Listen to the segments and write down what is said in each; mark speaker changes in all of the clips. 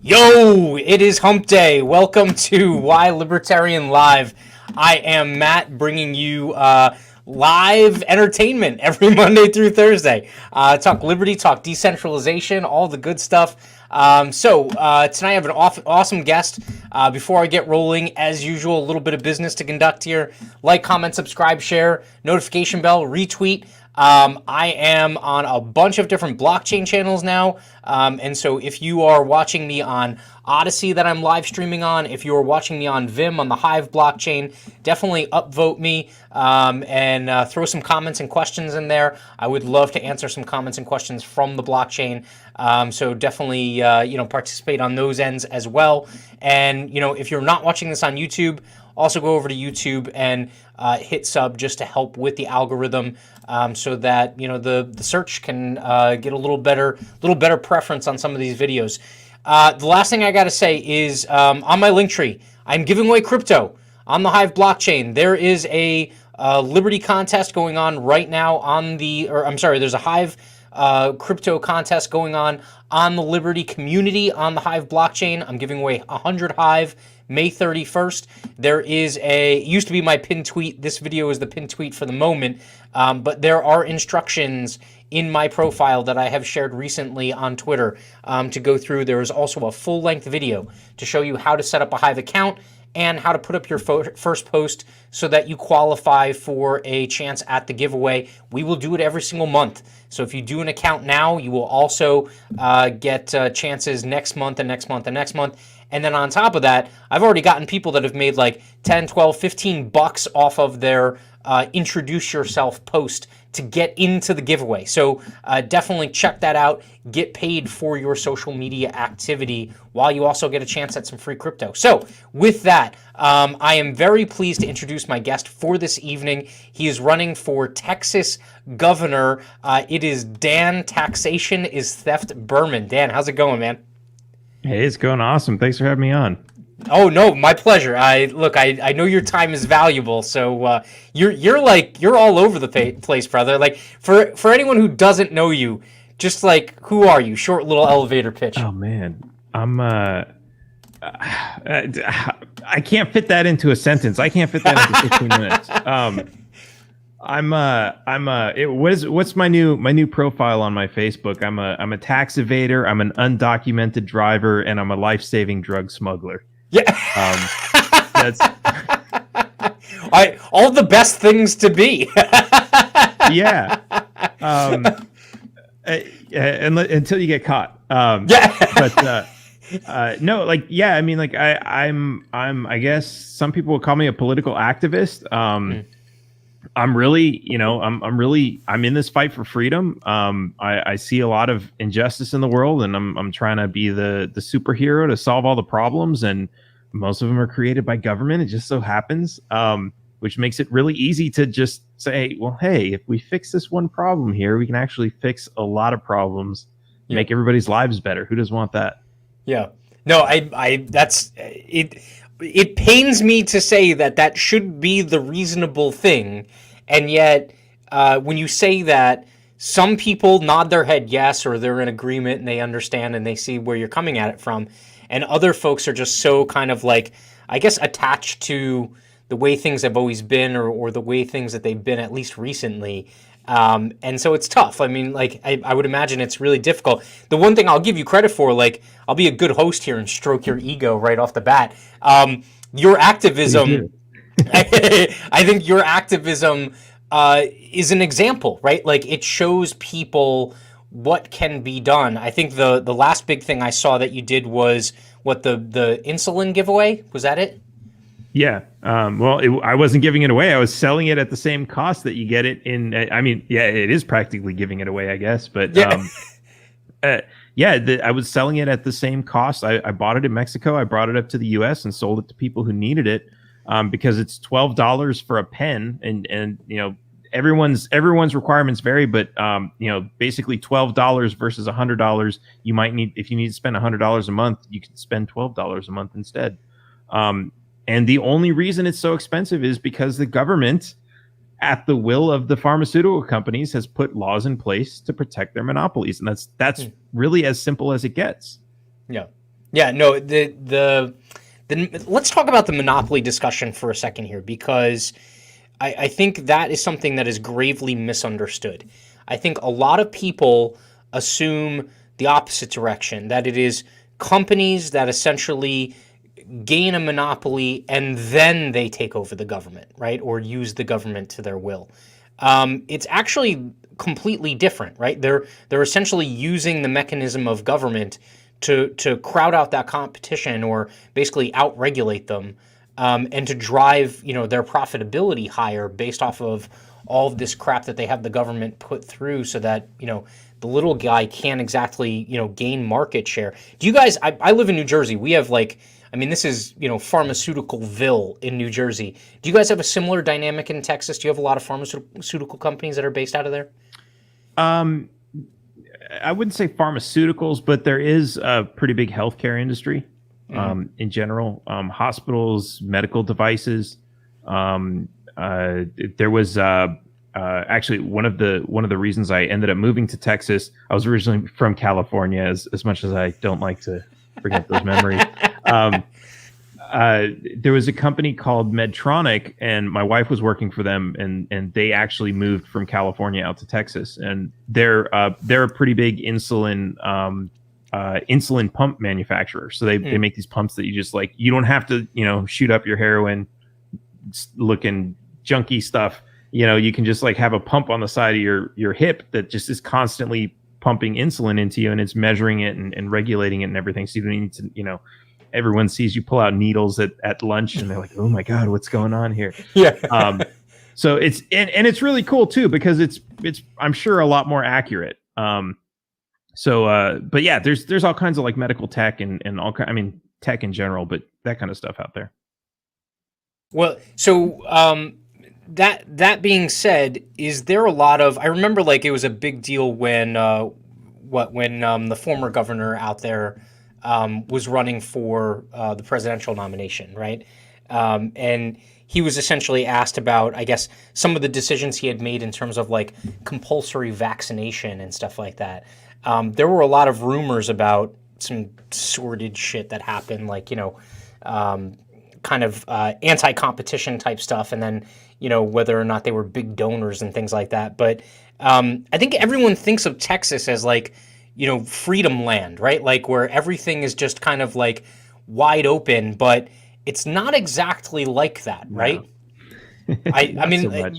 Speaker 1: Yo, it is hump day. Welcome to Why Libertarian Live. I am Matt, bringing you live entertainment every Monday through Thursday. Talk liberty, talk decentralization, all the good stuff. Tonight I have an awesome guest. Before I get rolling, as usual, a little bit of business to conduct here. Like, comment, subscribe, share, notification bell, retweet. I am on a bunch of different blockchain channels now, and so if you are watching me on Odyssey that I'm live streaming on, if you are watching me on Vim on the Hive blockchain, definitely upvote me and throw some comments and questions in there. I would love to answer some comments and questions from the blockchain, so definitely participate on those ends as well. And if you're not watching this on YouTube, also go over to YouTube and hit sub just to help with the algorithm, so that the search can get a little better preference on some of these videos. The last thing I got to say is on my Linktree, I'm giving away crypto on the Hive blockchain. There is a Liberty contest going on right now there's a Hive crypto contest going on the Liberty community on the Hive blockchain. I'm giving away 100 Hive May 31st. There is it used to be my pinned tweet. This video is the pinned tweet for the moment, but there are instructions in my profile that I have shared recently on Twitter to go through. There is also a full-length video to show you how to set up a Hive account and how to put up your first post so that you qualify for a chance at the giveaway. We will do it every single month. So if you do an account now, you will also get chances next month and next month and next month. And then on top of that, I've already gotten people that have made like 10, 12, 15 bucks off of their introduce yourself post to get into the giveaway. So definitely check that out. Get paid for your social media activity while you also get a chance at some free crypto. So with that, I am very pleased to introduce my guest for this evening. He is running for Texas governor. It is Dan Taxation is Theft Behrman. Dan, how's it going, man?
Speaker 2: Hey, it's going awesome. Thanks for having me on.
Speaker 1: Oh no, my pleasure. I know your time is valuable, so you're all over the place, brother. Like for anyone who doesn't know you, just like who are you? Short little elevator pitch.
Speaker 2: Oh man, I'm I can't fit that into a sentence. I can't fit that into 15 minutes. What's my new profile on my Facebook? I'm a tax evader. I'm an undocumented driver, and I'm a life-saving drug smuggler.
Speaker 1: Yeah.
Speaker 2: That's
Speaker 1: all the best things to be.
Speaker 2: Yeah. Until you get caught.
Speaker 1: Yeah.
Speaker 2: But no, like, yeah, I mean, like I guess some people will call me a political activist. I'm really, I'm in this fight for freedom. I see a lot of injustice in the world, and I'm trying to be the superhero to solve all the problems. And most of them are created by government. It just so happens, which makes it really easy to just say, well, hey, if we fix this one problem here, we can actually fix a lot of problems,
Speaker 1: Yeah.
Speaker 2: make everybody's lives better. Who doesn't want that?
Speaker 1: Yeah. No, that's it. It pains me to say that that should be the reasonable thing, and yet, when you say that, some people nod their head yes, or they're in agreement and they understand and they see where you're coming at it from, and other folks are just so kind of like, I guess, attached to the way things have always been, or the way things that they've been at least recently. And so it's tough. I mean, like, I would imagine it's really difficult. The one thing I'll give you credit for, like, I'll be a good host here and stroke your ego right off the bat. Your activism, I think your activism is an example, right? Like, it shows people what can be done. I think the last big thing I saw that you did was what, the insulin giveaway? Was that it?
Speaker 2: Yeah. Well, I wasn't giving it away. I was selling it at the same cost that you get it in. I mean, yeah, it is practically giving it away, I guess. But
Speaker 1: Yeah.
Speaker 2: I was selling it at the same cost. I bought it in Mexico. I brought it up to the U.S. and sold it to people who needed it, because it's $12 for a pen, and everyone's requirements vary, but basically $12 versus $100. You might need, if you need to spend $100 a month, you can spend $12 a month instead. And the only reason it's so expensive is because the government, at the will of the pharmaceutical companies, has put laws in place to protect their monopolies, and that's really as simple as it gets.
Speaker 1: Yeah. Yeah. No. The let's talk about the monopoly discussion for a second here, because I think that is something that is gravely misunderstood. I think a lot of people assume the opposite direction, that it is companies that essentially gain a monopoly and then they take over the government, right? Or use the government to their will. It's actually completely different, right? They're essentially using the mechanism of government to crowd out that competition, or basically out-regulate them, and to drive their profitability higher based off of all of this crap that they have the government put through, so that the little guy can't exactly gain market share. Do you guys? I live in New Jersey. We have this is pharmaceuticalville in New Jersey. Do you guys have a similar dynamic in Texas? Do you have a lot of pharmaceutical companies that are based out of there?
Speaker 2: I wouldn't say pharmaceuticals, but there is a pretty big healthcare industry, in general. Hospitals, medical devices. There was actually one of the reasons I ended up moving to Texas. I was originally from California, as much as I don't like to bring up those memories. There was a company called Medtronic, and my wife was working for them, and they actually moved from California out to Texas, and they're a pretty big insulin pump manufacturer. So they make these pumps that you don't have to shoot up your heroin looking junky stuff. You can just have a pump on the side of your hip that just is constantly pumping insulin into you, and it's measuring it and regulating it and everything. So you don't need to, everyone sees you pull out needles at lunch and they're like, oh my God, what's going on here?
Speaker 1: Yeah.
Speaker 2: So it's, and it's really cool too, because it's, I'm sure, a lot more accurate. But yeah, there's all kinds of medical tech and tech in general, but that kind of stuff out there.
Speaker 1: Well, so that being said, is there a lot of? I remember it was a big deal when the former governor out there was running for the presidential nomination, right? And he was essentially asked about, I guess, some of the decisions he had made in terms of compulsory vaccination and stuff like that. There were a lot of rumors about some sordid shit that happened, kind of anti-competition type stuff, and then whether or not they were big donors and things like that. But I think everyone thinks of Texas as freedom land, right? Where everything is just kind of wide open, but it's not exactly like that, right? No. I mean, so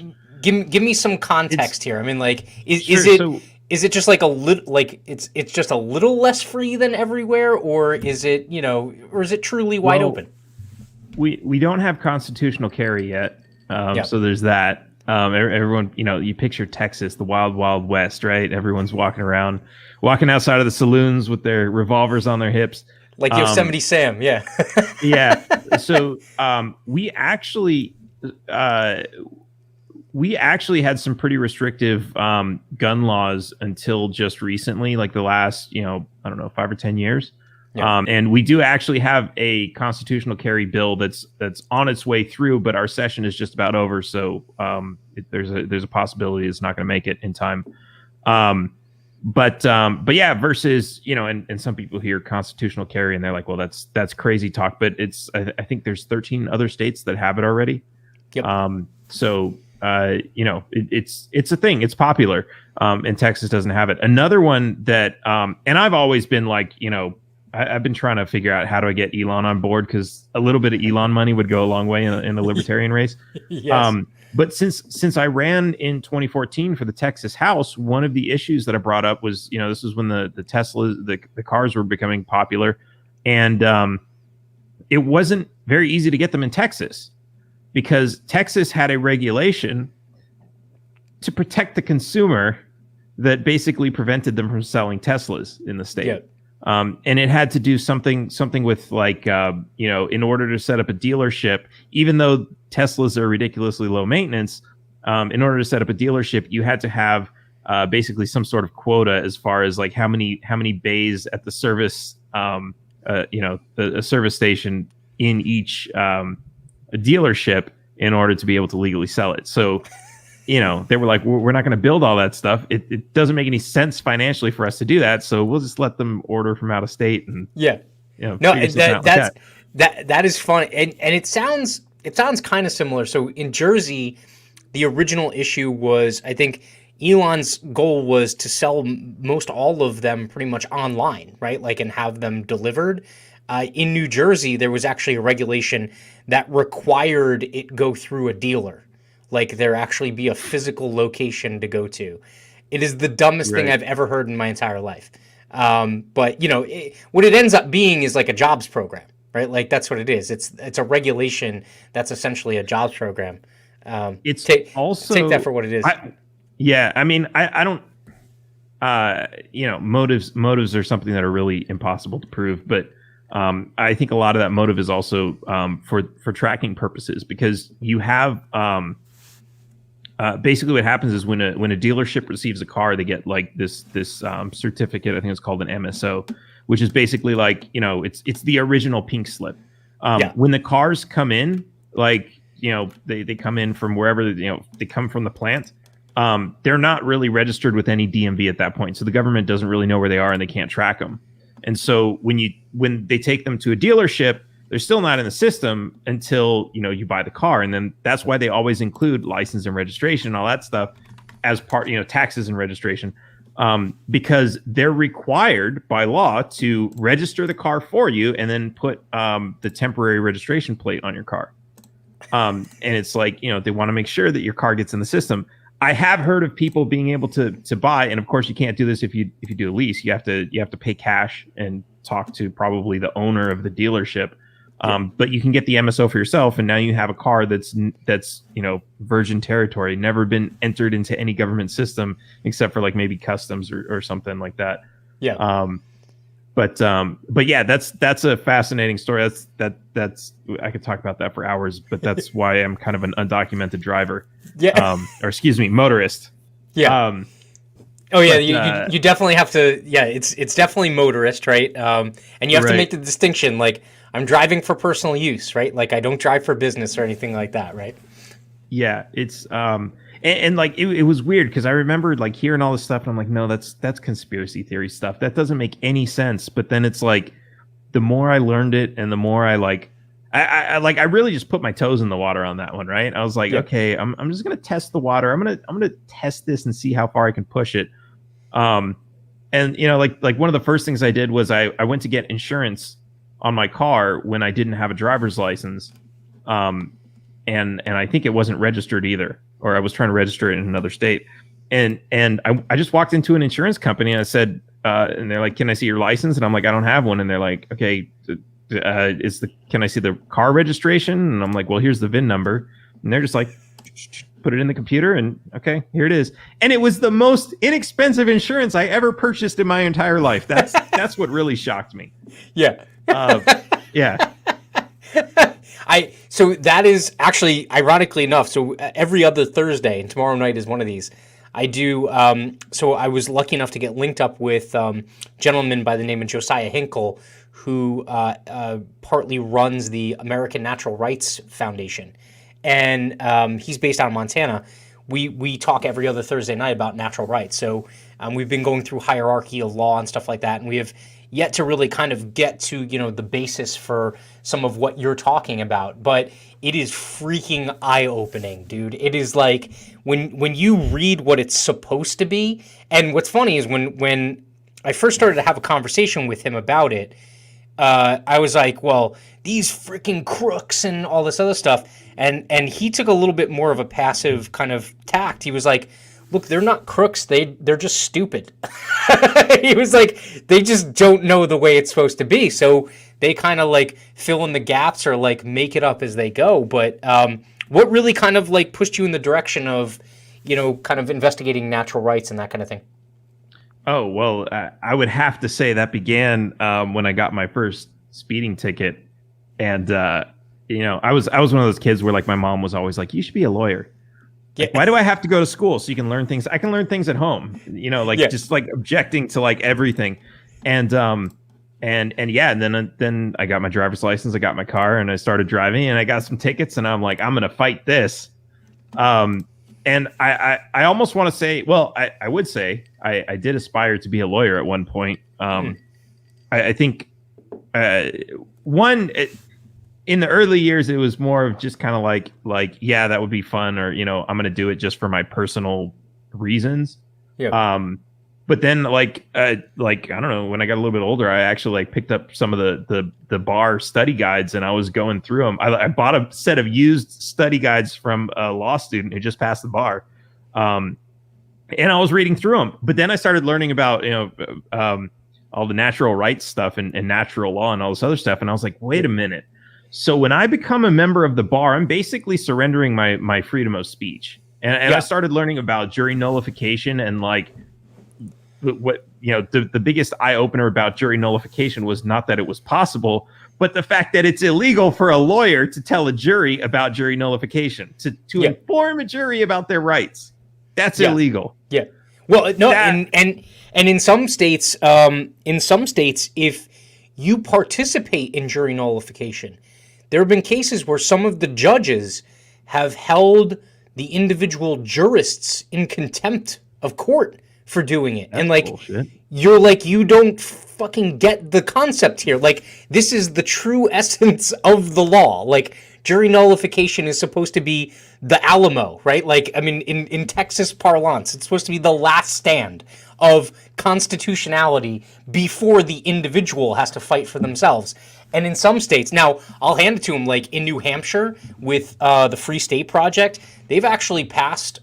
Speaker 1: give me some context here. I mean, is it just a little it's just a little less free than everywhere, or is it or is it truly wide open?
Speaker 2: We don't have constitutional carry yet, so there's that. Everyone, you picture Texas, the wild, wild west, right? Everyone's walking outside of the saloons with their revolvers on their hips.
Speaker 1: Like Yosemite Sam, yeah.
Speaker 2: Yeah. So uh, we actually had some pretty restrictive gun laws until just recently, like the last, I don't know, 5 or 10 years.
Speaker 1: Yeah.
Speaker 2: And we do actually have a constitutional carry bill that's on its way through, but our session is just about over, so there's a possibility it's not going to make it in time. But yeah, versus and some people hear constitutional carry and they're like, well, that's crazy talk. But I think there's 13 other states that have it already.
Speaker 1: Yep.
Speaker 2: So it's a thing. It's popular. And Texas doesn't have it. Another one that and I've always been like, I've been trying to figure out how do I get Elon on board, because a little bit of Elon money would go a long way in the libertarian race.
Speaker 1: Yes.
Speaker 2: But since I ran in 2014 for the Texas House, one of the issues that I brought up was, this is when the Teslas, the cars were becoming popular, and it wasn't very easy to get them in Texas because Texas had a regulation to protect the consumer that basically prevented them from selling Teslas in the state.
Speaker 1: Yep.
Speaker 2: And it had to do something with like, in order to set up a dealership, even though Teslas are ridiculously low maintenance, in order to set up a dealership, you had to have basically some sort of quota as far as like how many bays at the service, a service station in each dealership in order to be able to legally sell it. So, they were like, we're not going to build all that stuff. It doesn't make any sense financially for us to do that. So we'll just let them order from out of state. And
Speaker 1: yeah, no, that is fun. And it sounds kind of similar. So in Jersey, the original issue was, I think Elon's goal was to sell most all of them pretty much online, right? Like, and have them delivered. In New Jersey, there was actually a regulation that required it go through a dealer. Like, there actually be a physical location to go to. It is the dumbest thing I've ever heard in my entire life. But what it ends up being is like a jobs program, right? Like, that's what it is. It's a regulation that's essentially a jobs program.
Speaker 2: It's
Speaker 1: take
Speaker 2: also
Speaker 1: that for what it is.
Speaker 2: I mean, I don't. Motives are something that are really impossible to prove, but I think a lot of that motive is also for tracking purposes, because you have. Basically, what happens is when a dealership receives a car, they get like this certificate. I think it's called an MSO, which is basically like, it's the original pink slip. When the cars come in, like, they come in from wherever, they come from the plant. They're not really registered with any DMV at that point, so the government doesn't really know where they are and they can't track them. And so when they take them to a dealership, they're still not in the system until you buy the car, and then that's why they always include license and registration and all that stuff as part, taxes and registration, because they're required by law to register the car for you and then put the temporary registration plate on your car. And it's like, they want to make sure that your car gets in the system. I have heard of people being able to buy, and of course you can't do this if you do a lease. You have to pay cash and talk to probably the owner of the dealership. But you can get the MSO for yourself, and now you have a car that's virgin territory, never been entered into any government system except for like maybe customs or something like that.
Speaker 1: Yeah.
Speaker 2: But yeah, that's a fascinating story. That's I could talk about that for hours, but that's why I'm kind of an undocumented driver.
Speaker 1: Yeah.
Speaker 2: Or excuse me, motorist.
Speaker 1: Yeah. You definitely have to. Yeah, it's definitely motorist, right? And you have to make the distinction. Like, I'm driving for personal use, right? Like, I don't drive for business or anything like that, right?
Speaker 2: Yeah, it's and like it was weird because I remembered like hearing all this stuff, and I'm like, no, that's conspiracy theory stuff. That doesn't make any sense. But then it's like, the more I learned it, and the more I I really just put my toes in the water on that one, right? I was like, okay, I'm just gonna test the water. I'm gonna test this and see how far I can push it. And like one of the first things I did was I went to get insurance on my car when I didn't have a driver's license. And I think it wasn't registered either, or I was trying to register it in another state. And I just walked into an insurance company and I said, and they're like, "Can I see your license?" And I'm like, "I don't have one." And they're like, "Okay, can I see the car registration?" And I'm like, "Well, here's the VIN number." And they're just like, put it in the computer, and okay, here it is. And it was the most inexpensive insurance I ever purchased in my entire life. That's what really shocked me.
Speaker 1: Yeah.
Speaker 2: Yeah.
Speaker 1: So that is actually, ironically enough, so every other Thursday, and tomorrow night is one of these, I do, so I was lucky enough to get linked up with a gentleman by the name of Josiah Hinkle, who partly runs the American Natural Rights Foundation. And he's based out of Montana. We talk every other Thursday night about natural rights. So we've been going through hierarchy of law and stuff like that, and we have yet to really kind of get to, the basis for some of what you're talking about. But it is freaking eye-opening, dude. It is like when you read what it's supposed to be, and what's funny is when I first started to have a conversation with him about it, I was like, well, these freaking crooks and all this other stuff. And he took a little bit more of a passive kind of tact. He was like, look, they're not crooks. They're just stupid. He was like, they just don't know the way it's supposed to be. So they kind of like fill in the gaps or like make it up as they go. But what really kind of like pushed you in the direction of, kind of investigating natural rights and that kind of thing?
Speaker 2: Oh, well, I would have to say that began when I got my first speeding ticket. And, I was one of those kids where like my mom was always like, you should be a lawyer.
Speaker 1: Yeah.
Speaker 2: Like, why do I have to go to school so you can learn things? I can learn things at home, just like objecting to like everything. And then I got my driver's license, I got my car, and I started driving, and I got some tickets, and I'm like, I'm going to fight this. And I almost want to say, well, I would say I did aspire to be a lawyer at one point. I think in the early years, it was more of just kind of like, yeah, that would be fun, or, I'm going to do it just for my personal reasons.
Speaker 1: Yeah.
Speaker 2: But then like, I don't know, when I got a little bit older, I actually like picked up some of the bar study guides, and I was going through them. I bought a set of used study guides from a law student who just passed the bar. And I was reading through them, but then I started learning about, all the natural rights stuff and natural law and all this other stuff. And I was like, wait a minute. So when I become a member of the bar, I'm basically surrendering my freedom of speech. And I started learning about jury nullification, and like what, the biggest eye opener about jury nullification was not that it was possible, but the fact that it's illegal for a lawyer to tell a jury about jury nullification, to inform a jury about their rights. That's illegal.
Speaker 1: Yeah. Well, no, and in some states, if you participate in jury nullification, there have been cases where some of the judges have held the individual jurists in contempt of court for doing it. That's and like, bullshit. You're like, you don't fucking get the concept here. Like, this is the true essence of the law. Like, jury nullification is supposed to be the Alamo, right? Like, I mean, in Texas parlance, it's supposed to be the last stand of constitutionality before the individual has to fight for themselves. And in some states, now I'll hand it to them, like in New Hampshire with the Free State Project, they've actually passed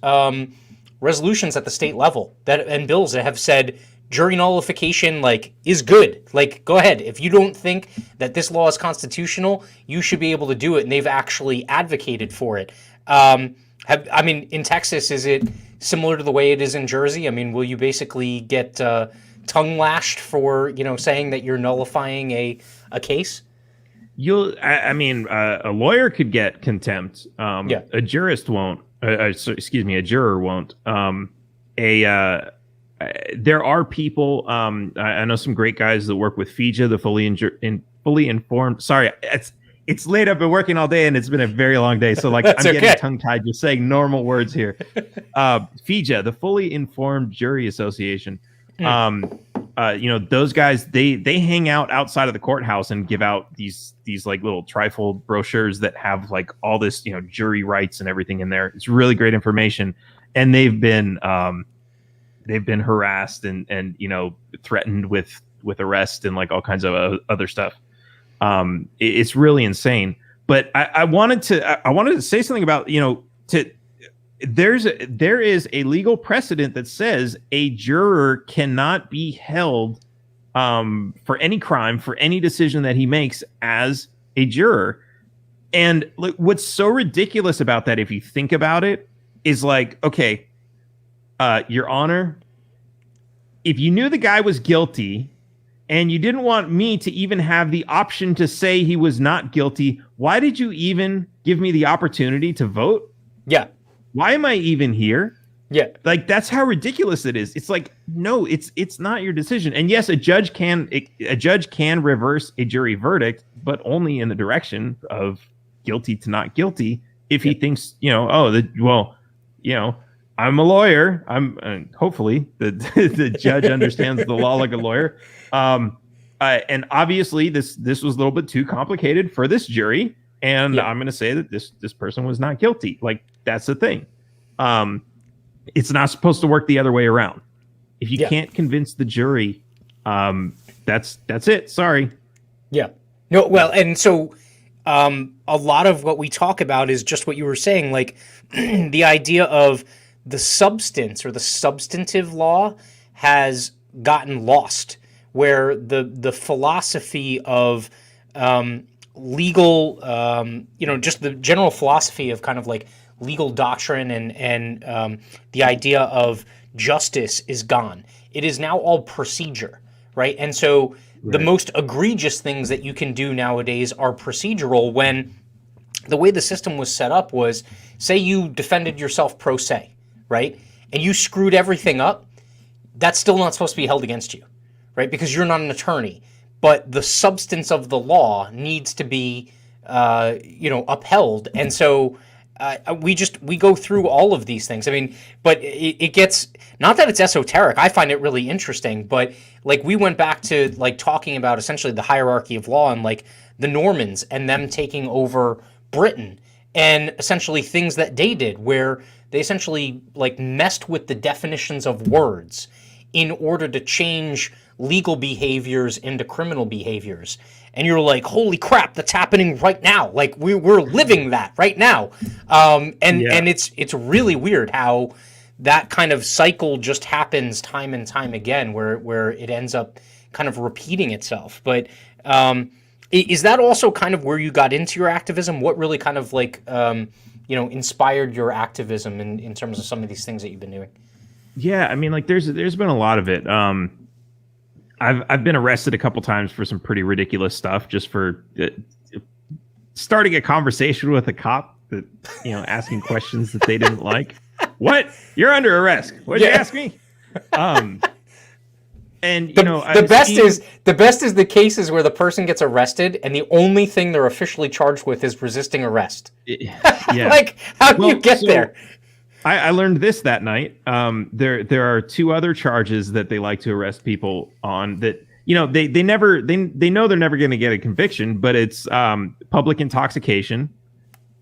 Speaker 1: resolutions at the state level and bills that have said jury nullification like is good. Like, go ahead. If you don't think that this law is constitutional, you should be able to do it. And they've actually advocated for it. In Texas, is it similar to the way it is in Jersey? I mean, will you basically get tongue lashed for, saying that you're nullifying a case?
Speaker 2: A lawyer could get contempt. A jurist won't. A juror won't. There are people. I know some great guys that work with FIJA, the fully informed. Sorry, it's late. I've been working all day, and it's been a very long day. So like, I'm getting tongue tied just saying normal words here. FIJA, the Fully Informed Jury Association. Those guys, they hang out outside of the courthouse and give out these like little trifold brochures that have like all this, jury rights and everything in there. It's really great information. And they've been harassed and threatened with arrest and like all kinds of other stuff. It's really insane. But I wanted to say something about, there is a legal precedent that says a juror cannot be held for any crime, for any decision that he makes as a juror. And what's so ridiculous about that, if you think about it, is like, okay, Your Honor, if you knew the guy was guilty and you didn't want me to even have the option to say he was not guilty, why did you even give me the opportunity to vote?
Speaker 1: Yeah.
Speaker 2: Why am I even here?
Speaker 1: Yeah.
Speaker 2: Like, that's how ridiculous it is. It's like, no, it's not your decision. And yes, a judge can reverse a jury verdict, but only in the direction of guilty to not guilty. If he thinks, I'm a lawyer. Hopefully the judge understands the law like a lawyer. And obviously this was a little bit too complicated for this jury. And I'm going to say that this person was not guilty. Like, that's the thing. It's not supposed to work the other way around. If you can't convince the jury, that's it. Sorry.
Speaker 1: Yeah. No, well, and so a lot of what we talk about is just what you were saying, like the idea of the substance or the substantive law has gotten lost, where the philosophy of legal, just the general philosophy of kind of like legal doctrine and the idea of justice is gone. It is now all procedure, right? And so the most egregious things that you can do nowadays are procedural, when the way the system was set up was, say you defended yourself pro se, right? And you screwed everything up, that's still not supposed to be held against you, right? Because you're not an attorney. But the substance of the law needs to be, upheld. And so we go through all of these things. I mean, but it gets, not that it's esoteric. I find it really interesting, but like we went back to like talking about essentially the hierarchy of law and like the Normans and them taking over Britain and essentially things that they did where they essentially like messed with the definitions of words in order to change legal behaviors into criminal behaviors. And you're like, holy crap, that's happening right now. Like we're living that right now. And it's really weird how that kind of cycle just happens time and time again, where it ends up kind of repeating itself. But is that also kind of where you got into your activism? What really kind of like, inspired your activism in terms of some of these things that you've been doing?
Speaker 2: Yeah, I mean, like there's been a lot of it. I've been arrested a couple times for some pretty ridiculous stuff, just for starting a conversation with a cop that, asking questions that they didn't like. What? You're under arrest. What'd you ask me? And
Speaker 1: the best is the cases where the person gets arrested and the only thing they're officially charged with is resisting arrest.
Speaker 2: Yeah.
Speaker 1: Like, how do you get there?
Speaker 2: I learned this that night. There are two other charges that they like to arrest people on that, they know they're never going to get a conviction, but it's public intoxication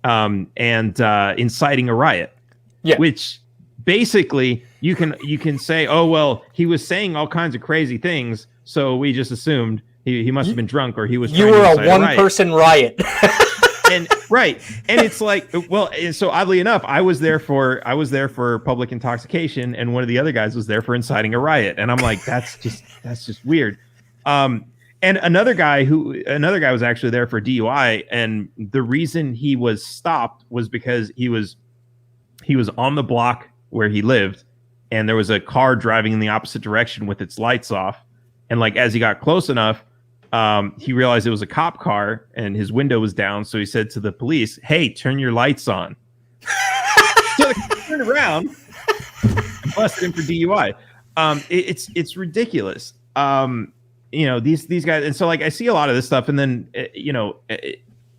Speaker 2: and inciting a riot. Yeah. Which basically you can say, oh, well, he was saying all kinds of crazy things, so we just assumed he must have been drunk or he was.
Speaker 1: You were a one-person riot.
Speaker 2: And right, and it's like, well, and so oddly enough, I was there for public intoxication, and one of the other guys was there for inciting a riot, and I'm like, that's just weird. And another guy was actually there for DUI, and the reason he was stopped was because he was on the block where he lived, and there was a car driving in the opposite direction with its lights off, and like as he got close enough, he realized it was a cop car and his window was down. So he said to the police, "Hey, turn your lights on." So they turned around and busted him for DUI. It's ridiculous. These guys. And so like, I see a lot of this stuff, and then,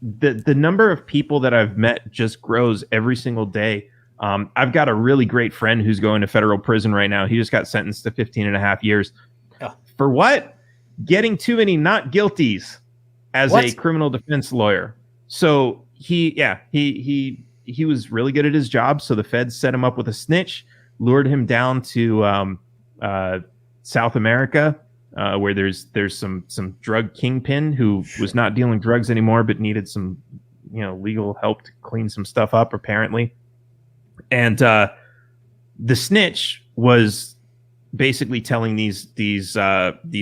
Speaker 2: the number of people that I've met just grows every single day. I've got a really great friend who's going to federal prison right now. He just got sentenced to 15.5 years. Oh. For what? Getting too many not guilties as a criminal defense lawyer. So he was really good at his job. So the feds set him up with a snitch, lured him down to South America, where there's some drug kingpin who was not dealing drugs anymore, but needed some legal help to clean some stuff up apparently. And the snitch was basically telling these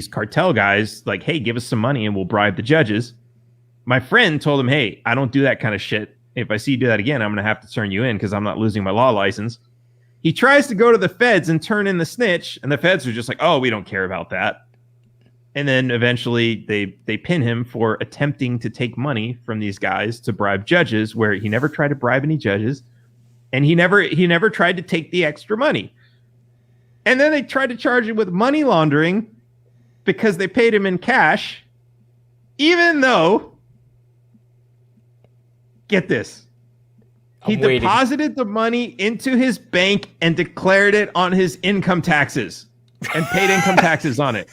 Speaker 2: cartel guys like, hey, give us some money and we'll bribe the judges. My friend told him, hey, I don't do that kind of shit. if I see you do that again, I'm going to have to turn you in because I'm not losing my law license. He tries to go to the feds and turn in the snitch, and the feds are just like, oh, we don't care about that. And then eventually they pin him for attempting to take money from these guys to bribe judges, where he never tried to bribe any judges, and he never tried to take the extra money. And then they tried to charge him with money laundering because they paid him in cash, even though, get this, he deposited the money into his bank and declared it on his income taxes and paid income taxes on it.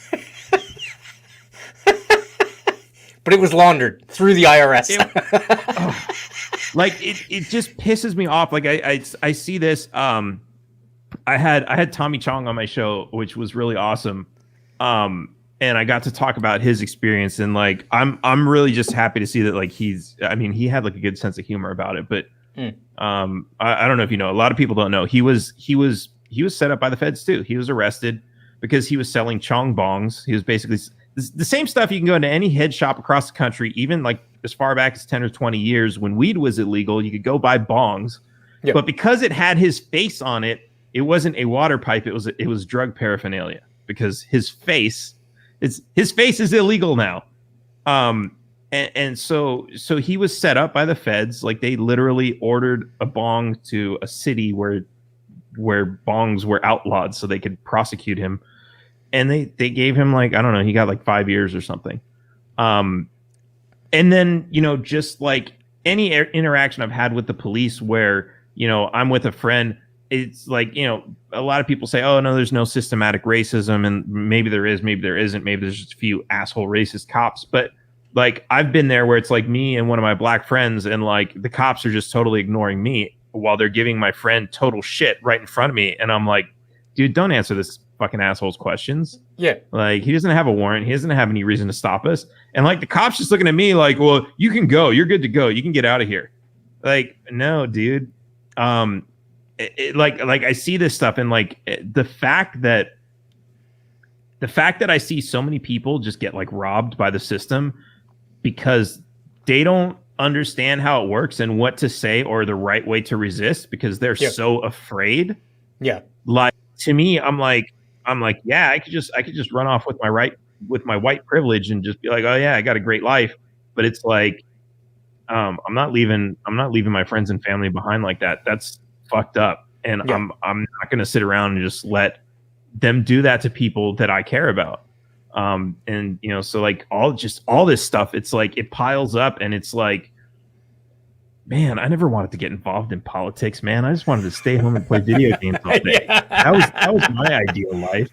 Speaker 1: But it was laundered through the IRS.
Speaker 2: It just pisses me off. Like I see this. I had Tommy Chong on my show, which was really awesome. And I got to talk about his experience, and like I'm really just happy to see that like he had like a good sense of humor about it. But I don't know if you know, a lot of people don't know, he was set up by the feds too. He was arrested because he was selling Chong bongs. He was basically the same stuff you can go into any head shop across the country, even like as far back as 10 or 20 years when weed was illegal. You could go buy bongs, but because it had his face on it, it wasn't a water pipe. It was drug paraphernalia because his face is illegal now. And so he was set up by the feds. Like they literally ordered a bong to a city where bongs were outlawed so they could prosecute him. And they gave him like, I don't know, he got like 5 years or something. And then, just like any interaction I've had with the police where, I'm with a friend, it's like, a lot of people say, oh, no, there's no systematic racism. And maybe there is, maybe there isn't. Maybe there's just a few asshole racist cops. But like, I've been there where it's like me and one of my black friends, and like the cops are just totally ignoring me while they're giving my friend total shit right in front of me. And I'm like, dude, don't answer this fucking asshole's questions.
Speaker 1: Yeah.
Speaker 2: Like, he doesn't have a warrant. He doesn't have any reason to stop us. And like the cops just looking at me like, well, you can go. You're good to go. You can get out of here. Like, no, dude. Like I see this stuff, and like the fact that I see so many people just get like robbed by the system because they don't understand how it works and what to say or the right way to resist because they're so afraid.
Speaker 1: Yeah.
Speaker 2: Like, to me, I'm like, yeah, I could just run off with my white privilege and just be like, oh yeah, I got a great life. But it's like, I'm not leaving my friends and family behind like that. That's fucked up. And I'm not going to sit around and just let them do that to people that I care about. And so like all this stuff, it's like it piles up, and it's like, man, I never wanted to get involved in politics, man. I just wanted to stay home and play video games all day. That was my ideal life.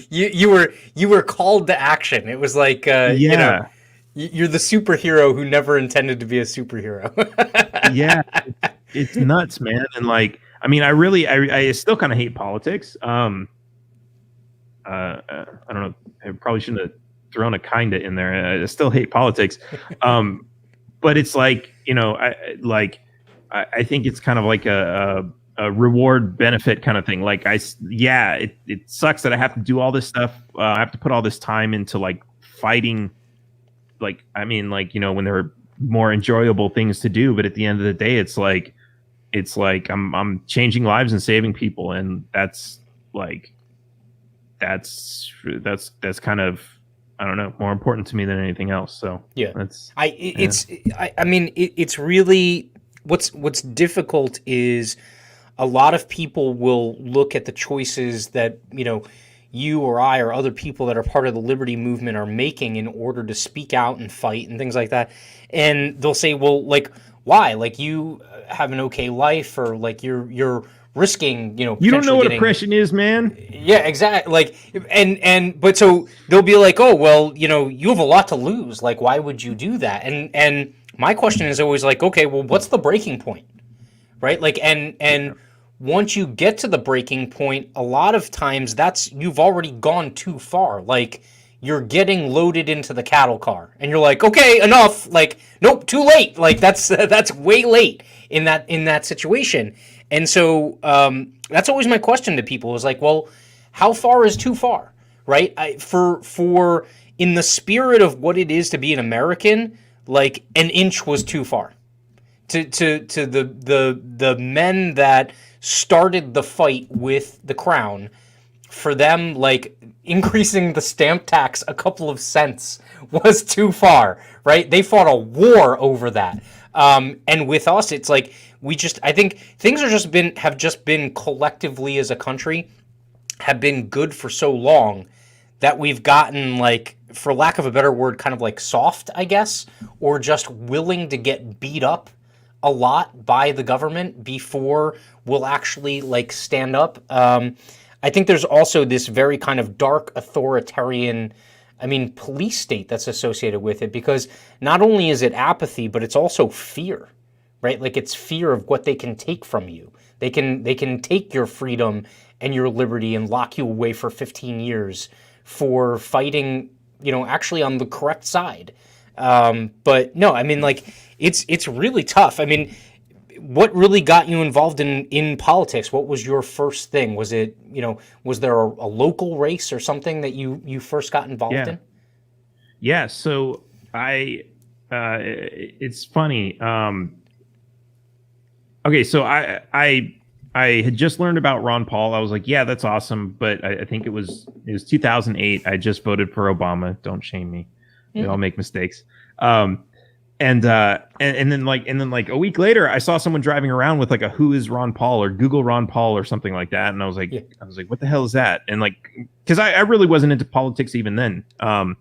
Speaker 1: You were called to action. It was like, you're the superhero who never intended to be a superhero.
Speaker 2: Yeah, it's nuts, man. And like, I mean, I still kind of hate politics. I don't know. I probably shouldn't have thrown a kinda in there. I still hate politics. But it's like, I think it's kind of like a reward benefit kind of thing. Like it sucks that I have to do all this stuff. I have to put all this time into like fighting. Like, I mean, like, when there are more enjoyable things to do, but at the end of the day, it's like I'm changing lives and saving people. And that's kind of, I don't know, more important to me than anything else. So
Speaker 1: yeah, it's really what's difficult is a lot of people will look at the choices that you or I or other people that are part of the liberty movement are making in order to speak out and fight and things like that, and they'll say, well, like, why? Like, you have an okay life, or like you're risking, you don't know
Speaker 2: what oppression is, man.
Speaker 1: Yeah, exactly. Like, but so they'll be like, oh, well, you have a lot to lose. Like, why would you do that? And my question is always like, okay, well, what's the breaking point, right? Like, and once you get to the breaking point, a lot of times you've already gone too far. Like, you're getting loaded into the cattle car, and you're like, okay, enough. Like, nope, too late. Like, that's way late in that situation. And so that's always my question to people is like, well, how far is too far, right? For in the spirit of what it is to be an American, like, an inch was too far. to the men that started the fight with the crown, for them, like, increasing the stamp tax a couple of cents was too far, right? They fought a war over that. And with us, it's like I think things have just been collectively as a country have been good for so long that we've gotten, like, for lack of a better word, kind of like soft, I guess, or just willing to get beat up a lot by the government before we'll actually, like, stand up. I think there's also this very kind of dark authoritarian, I mean, police state that's associated with it, because not only is it apathy, but it's also fear, right? Like, it's fear of what they can take from you. They can take your freedom and your liberty and lock you away for 15 years for fighting, actually on the correct side. But no, I mean, like, it's really tough. I mean, what really got you involved in politics? What was your first thing? Was it, was there a local race or something that you first got involved in?
Speaker 2: Yeah. So it's funny. Okay. So I had just learned about Ron Paul. I was like, yeah, that's awesome. But I think it was 2008. I just voted for Obama. Don't shame me. We all make mistakes. And then like a week later, I saw someone driving around with like a "Who is Ron Paul?" or Google Ron Paul or something like that, and I was like, what the hell is that? And like, because I really wasn't into politics even then. And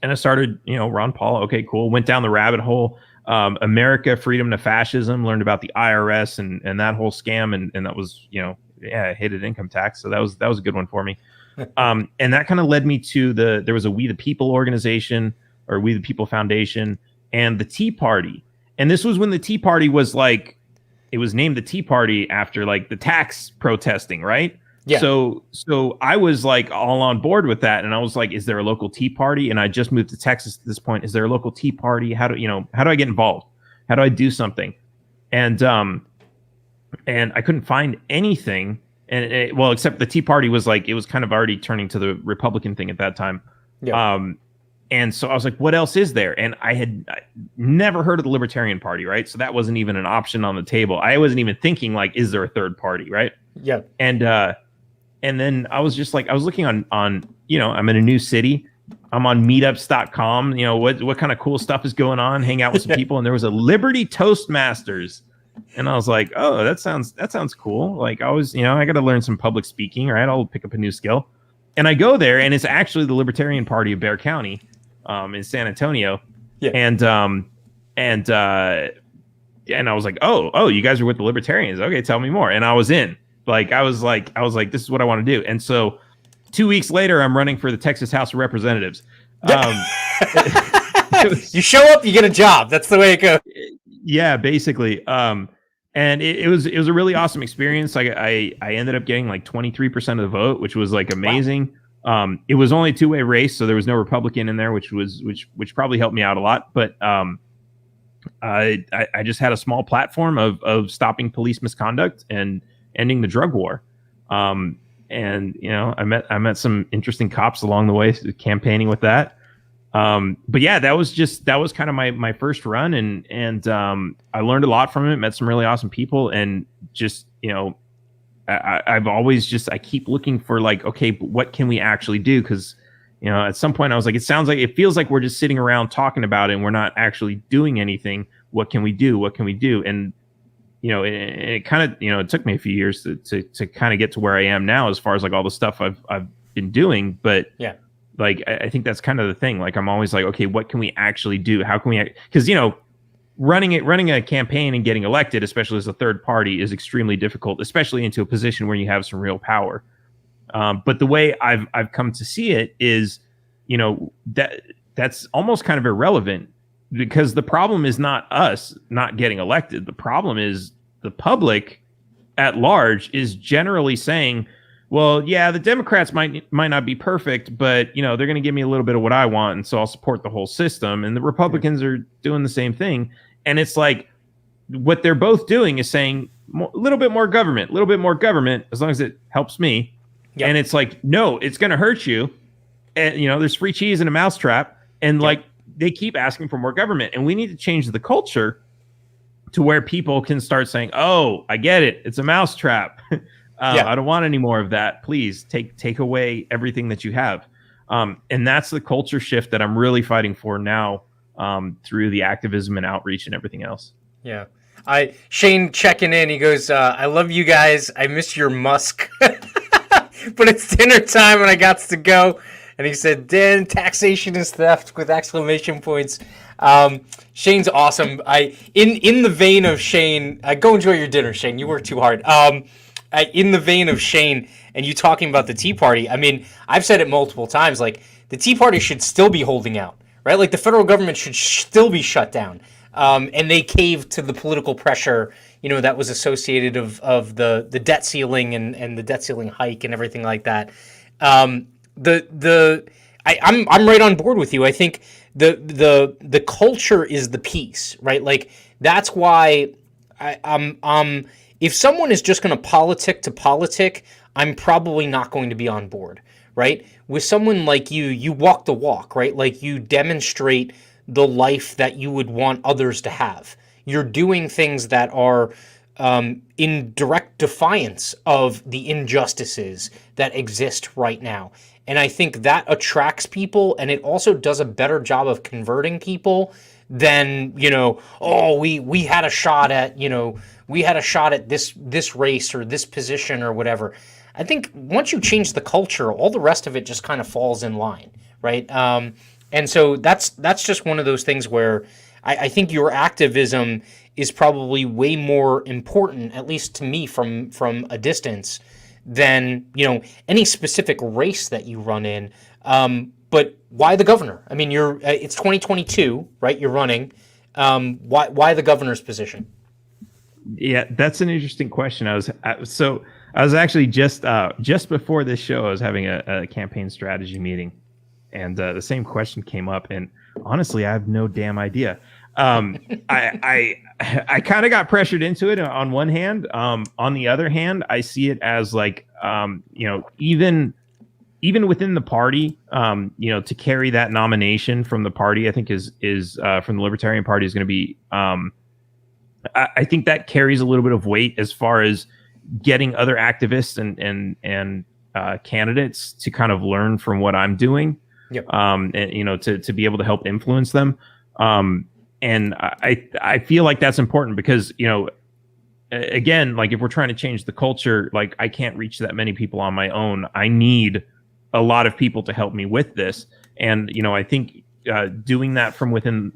Speaker 2: I started, Ron Paul. Okay, cool. Went down the rabbit hole. America, Freedom to Fascism. Learned about the IRS and that whole scam, and that was, I hated income tax, so that was a good one for me. And that kind of led me to there was a We the People organization, or We the People Foundation, and the Tea Party. And this was when the Tea Party was like, it was named the Tea Party after like the tax protesting, right? Yeah. So I was like all on board with that. And I was like, is there a local Tea Party? And I just moved to Texas at this point. Is there a local Tea Party? How do I get involved? How do I do something? And I couldn't find anything. And well, except the Tea Party was like, it was kind of already turning to the Republican thing at that time. Yeah. And so I was like, what else is there? And I never heard of the Libertarian Party, right? So that wasn't even an option on the table. I wasn't even thinking like, is there a third party, right? Yeah. And then I was just like, I was looking on I'm in a new city. I'm on meetups.com. What kind of cool stuff is going on? Hang out with some people. And there was a Liberty Toastmasters. And I was like, oh, that sounds cool. Like I was, I got to learn some public speaking, right? I'll pick up a new skill. And I go there, and it's actually the Libertarian Party of Bexar County, in San Antonio. Yeah. And I was like, oh, you guys are with the Libertarians. Okay, tell me more. And I was in. Like I was like, this is what I want to do. And so 2 weeks later, I'm running for the Texas House of Representatives.
Speaker 1: You show up, you get a job. That's the way it goes.
Speaker 2: Yeah, basically. And it was a really awesome experience. Like I ended up getting like 23% of the vote, which was like amazing. Wow. It was only a two-way race, so there was no Republican in there, which probably helped me out a lot. But I just had a small platform of stopping police misconduct and ending the drug war. And I met some interesting cops along the way, campaigning with that. But yeah, that was kind of my first run, and I learned a lot from it, met some really awesome people, and just, I've always I keep looking for like, okay, but what can we actually do? Cause at some point I was like, it feels like we're just sitting around talking about it and we're not actually doing anything. What can we do? What can we do? And, it kind of, it took me a few years to kind of get to where I am now, as far as like all the stuff I've been doing. But yeah, like, I think that's kind of the thing. Like, I'm always like, okay, what can we actually do? How can we, because, running a campaign and getting elected, especially as a third party, is extremely difficult, especially into a position where you have some real power. But the way I've come to see it is, that's almost kind of irrelevant, because the problem is not us not getting elected. The problem is the public at large is generally saying, well, yeah, the Democrats might not be perfect, but they're going to give me a little bit of what I want, and so I'll support the whole system. And the Republicans are doing the same thing. And it's like, what they're both doing is saying a little bit more government, as long as it helps me. Yep. And it's like, no, it's going to hurt you. And there's free cheese in a mousetrap, and like they keep asking for more government, and we need to change the culture to where people can start saying, "Oh, I get it. It's a mousetrap. I don't want any more of that. Please take away everything that you have." And that's the culture shift that I'm really fighting for now, through the activism and outreach and everything else.
Speaker 1: Yeah. Shane checking in. He goes, "I love you guys. I miss your Musk, but it's dinner time and I got to go." And he said, "Dan, taxation is theft," with exclamation points. Shane's awesome. In the vein of Shane, go enjoy your dinner, Shane. You work too hard. In the vein of Shane and you talking about the Tea Party, I mean, I've said it multiple times. Like, the Tea Party should still be holding out, right? Like, the federal government should still be shut down. And they caved to the political pressure, that was associated of the debt ceiling and the debt ceiling hike and everything like that. I'm right on board with you. I think the culture is the piece, right? Like, that's why if someone is just going to politic, I'm probably not going to be on board, right? With someone like you walk the walk, right? Like, you demonstrate the life that you would want others to have. You're doing things that are in direct defiance of the injustices that exist right now. And I think that attracts people, and it also does a better job of converting people than, we had a shot at, this race or this position or whatever. I think once you change the culture, all the rest of it just kind of falls in line, right? And so that's just one of those things where I think your activism is probably way more important, at least to me from a distance, than any specific race that you run in. But why the governor? I mean, it's 2022, right? You're running. Why the governor's position?
Speaker 2: Yeah, that's an interesting question. I was actually just before this show, I was having a campaign strategy meeting, and the same question came up. And honestly, I have no damn idea. I kind of got pressured into it on one hand. On the other hand, I see it as like, even within the party, to carry that nomination from the party, I think is from the Libertarian Party is going to be, I think that carries a little bit of weight as far as getting other activists and candidates to kind of learn from what I'm doing.
Speaker 1: Yep.
Speaker 2: And to be able to help influence them. And I feel like that's important because, again, like, if we're trying to change the culture, like, I can't reach that many people on my own. I need a lot of people to help me with this. And, I think doing that from within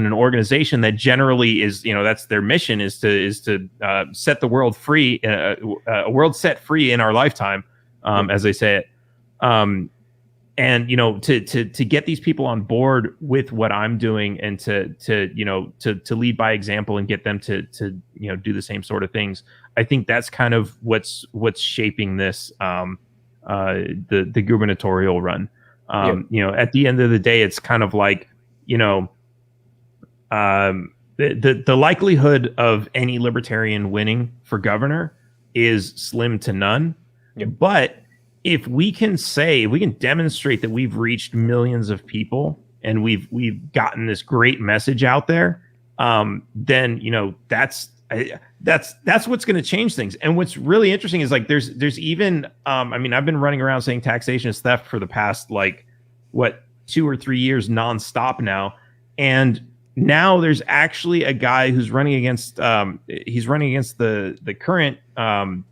Speaker 2: an organization that generally is, that's their mission is to set the world free, a world set free in our lifetime, as they say it. And to get these people on board with what I'm doing, and to lead by example and get them to do the same sort of things. I think that's kind of what's shaping this the gubernatorial run. At the end of the day, it's kind of like the likelihood of any libertarian winning for governor is slim to none.
Speaker 1: Yep.
Speaker 2: But if we can demonstrate that we've reached millions of people and we've gotten this great message out there, then that's what's going to change things. And what's really interesting is, like, there's even I've been running around saying taxation is theft for the past 2 or 3 years nonstop now, and now there's actually a guy who's running against the current